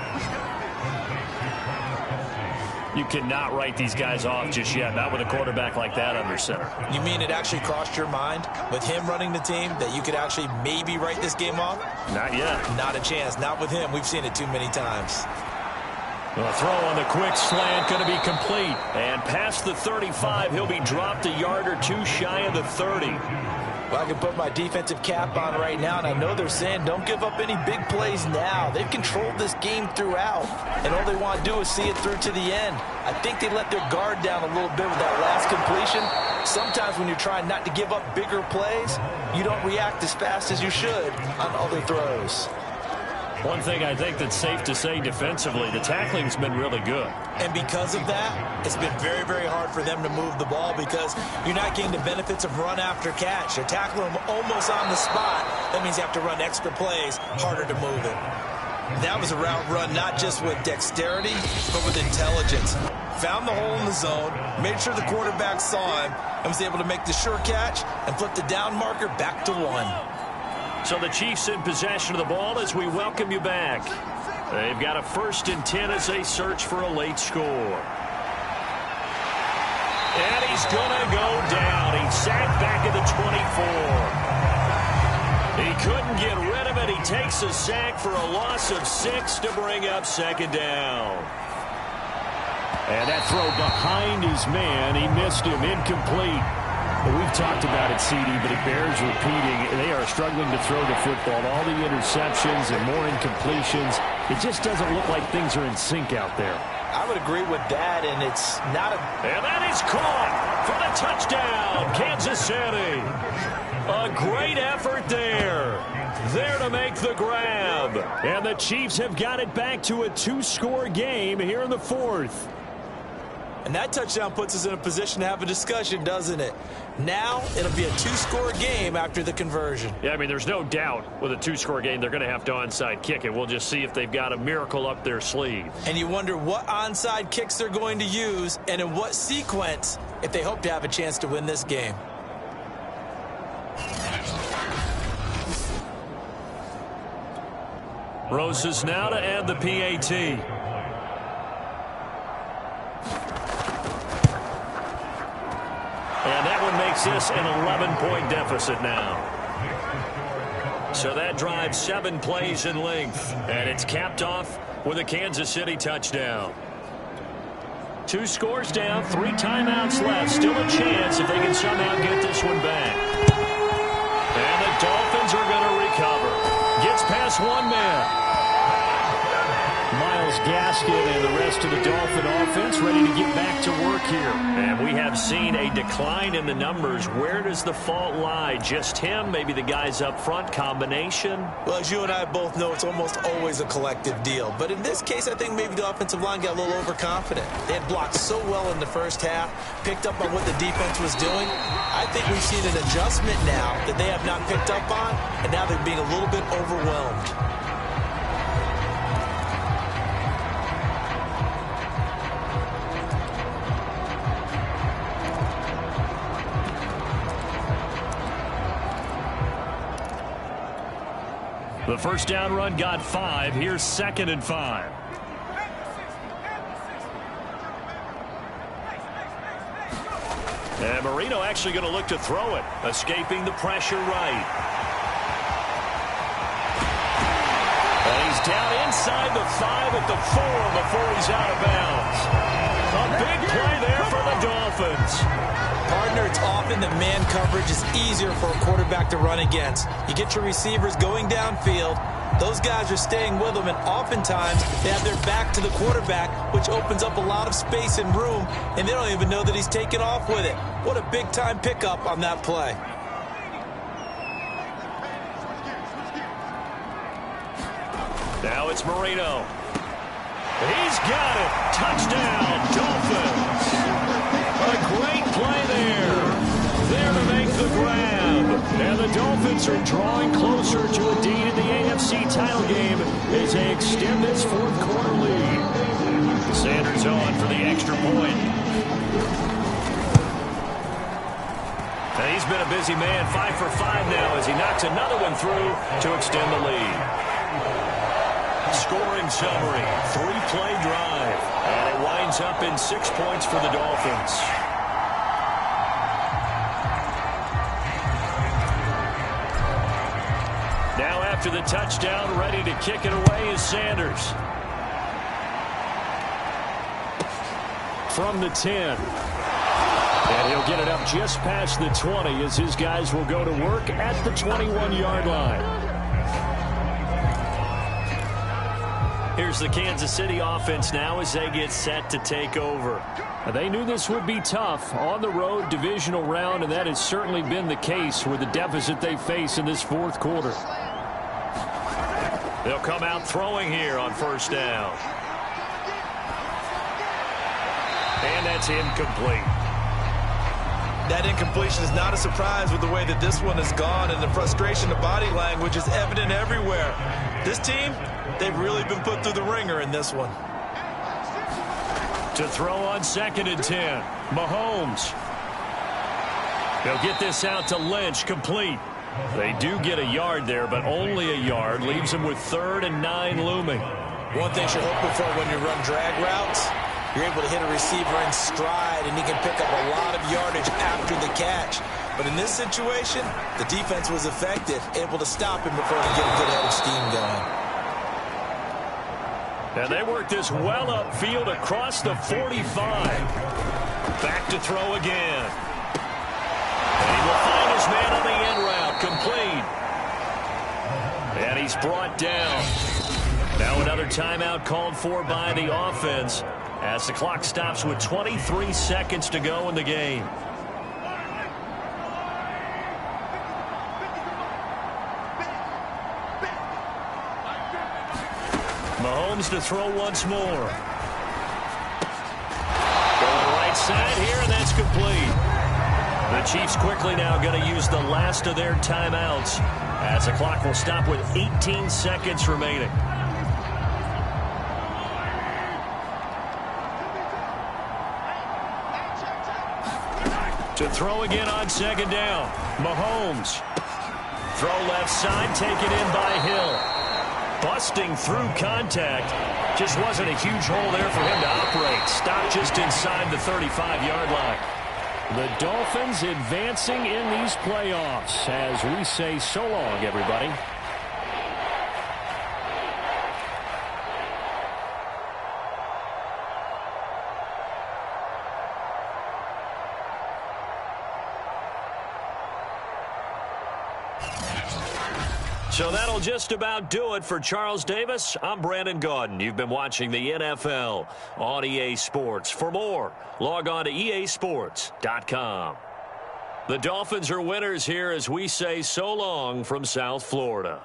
Speaker 2: You cannot write these guys off just yet, not with a quarterback like that under center.
Speaker 5: You mean it actually crossed your mind with him running the team that you could actually maybe write this game off?
Speaker 2: Not yet.
Speaker 5: Not a chance. Not with him. We've seen it too many times.
Speaker 2: Well, a throw on the quick slant going to be complete. And past the 35, he'll be dropped a yard or two shy of the 30.
Speaker 5: Well, I can put my defensive cap on right now, and I know they're saying don't give up any big plays now. They've controlled this game throughout, and all they want to do is see it through to the end. I think they let their guard down a little bit with that last completion. Sometimes when you're trying not to give up bigger plays, you don't react as fast as you should on other throws.
Speaker 2: One thing I think that's safe to say defensively, the tackling's been really good.
Speaker 5: And because of that, it's been very, very hard for them to move the ball because you're not getting the benefits of run after catch. You're tackling them almost on the spot. That means you have to run extra plays, harder to move it. That was a route run not just with dexterity, but with intelligence. Found the hole in the zone, made sure the quarterback saw him, and was able to make the sure catch and flip the down marker back to 1.
Speaker 2: So the Chiefs in possession of the ball as we welcome you back. They've got a 1st and 10 as they search for a late score. And he's going to go down. He's sacked back at the 24. He couldn't get rid of it. He takes a sack for a loss of 6 to bring up 2nd down.
Speaker 4: And that throw behind his man, he missed him, incomplete. We've talked about it, CD, but it bears repeating. They are struggling to throw the football. All the interceptions and more incompletions. It just doesn't look like things are in sync out there.
Speaker 5: I would agree with that, and it's not a...
Speaker 2: And that is caught for the touchdown, Kansas City. A great effort there. There to make the grab.
Speaker 4: And the Chiefs have got it back to a 2-score game here in the 4th.
Speaker 5: And that touchdown puts us in a position to have a discussion, doesn't it? Now it'll be a 2-score game after the conversion.
Speaker 2: Yeah, I mean, there's no doubt with a 2-score game they're going to have to onside kick it. We'll just see if they've got a miracle up their sleeve.
Speaker 5: And you wonder what onside kicks they're going to use and in what sequence if they hope to have a chance to win this game.
Speaker 2: Roses now to add the PAT. And that one makes this an 11-point deficit now. So that drives 7 plays in length. And it's capped off with a Kansas City touchdown. 2 scores down, 3 timeouts left. Still a chance if they can somehow get this one back. And the Dolphins are going to recover. Gets past 1 man.
Speaker 4: Myles Gaskin and the rest of the Dolphin offense ready to get back to work here.
Speaker 2: And we have seen a decline in the numbers. Where does the fault lie? Just him? Maybe the guys up front? Combination?
Speaker 5: Well, as you and I both know, it's almost always a collective deal. But in this case, I think maybe the offensive line got a little overconfident. They had blocked so well in the first half, picked up on what the defense was doing. I think we've seen an adjustment now that they have not picked up on, and now they're being a little bit overwhelmed.
Speaker 2: The first down run got 5. Here's 2nd and 5. And Marino actually going to look to throw it, escaping the pressure right. And he's down inside the 5 at the 4 before he's out of bounds. A big play there for the Dolphins.
Speaker 5: Partner, it's often that man coverage is easier for a quarterback to run against. You get your receivers going downfield. Those guys are staying with them, and oftentimes they have their back to the quarterback, which opens up a lot of space and room, and they don't even know that he's taken off with it. What a big-time pickup on that play.
Speaker 2: Now it's Marino. He's got it. Touchdown, Dolphins. A great play there. There to make the grab. And the Dolphins are drawing closer to a date in the AFC title game as they extend this 4th quarter lead. Sanders on for the extra point. And he's been a busy man, 5 for 5 now as he knocks another one through to extend the lead. Scoring summary, 3-play drive, and it winds up in 6 points for the Dolphins. Now after the touchdown, ready to kick it away is Sanders.
Speaker 4: From the 10. And he'll get it up just past the 20 as his guys will go to work at the 21-yard line.
Speaker 2: Here's the Kansas City offense now as they get set to take over.
Speaker 4: They knew this would be tough on the road divisional round, and that has certainly been the case with the deficit they face in this 4th quarter.
Speaker 2: They'll come out throwing here on 1st down. And that's incomplete.
Speaker 5: That incompletion is not a surprise with the way that this one has gone, and the frustration, the body language is evident everywhere. This team, they've really been put through the ringer in this one.
Speaker 2: To throw on 2nd and 10, Mahomes. They'll get this out to Lynch, complete. They do get a yard there, but only a yard. Leaves them with 3rd and 9 looming.
Speaker 5: One thing you're hoping for when you run drag routes, you're able to hit a receiver in stride, and he can pick up a lot of yardage after the catch. But in this situation, the defense was effective, able to stop him before he get a good head of steam going.
Speaker 2: And they work this well upfield across the 45. Back to throw again. And he will find his man on the end route, complete. And he's brought down. Now another timeout called for by the offense as the clock stops with 23 seconds to go in the game. Mahomes to throw once more. Going right side here, and that's complete. The Chiefs quickly now going to use the last of their timeouts as the clock will stop with 18 seconds remaining. To throw again on second down. Mahomes. Throw left side, taken in by Hill. Busting through contact. Just wasn't a huge hole there for him to operate. Stopped just inside the 35-yard line.
Speaker 4: The Dolphins advancing in these playoffs as we say so long, everybody.
Speaker 2: So that'll just about do it for Charles Davis. I'm Brandon Gaudin. You've been watching the NFL on EA Sports. For more, log on to easports.com. The Dolphins are winners here as we say so long from South Florida.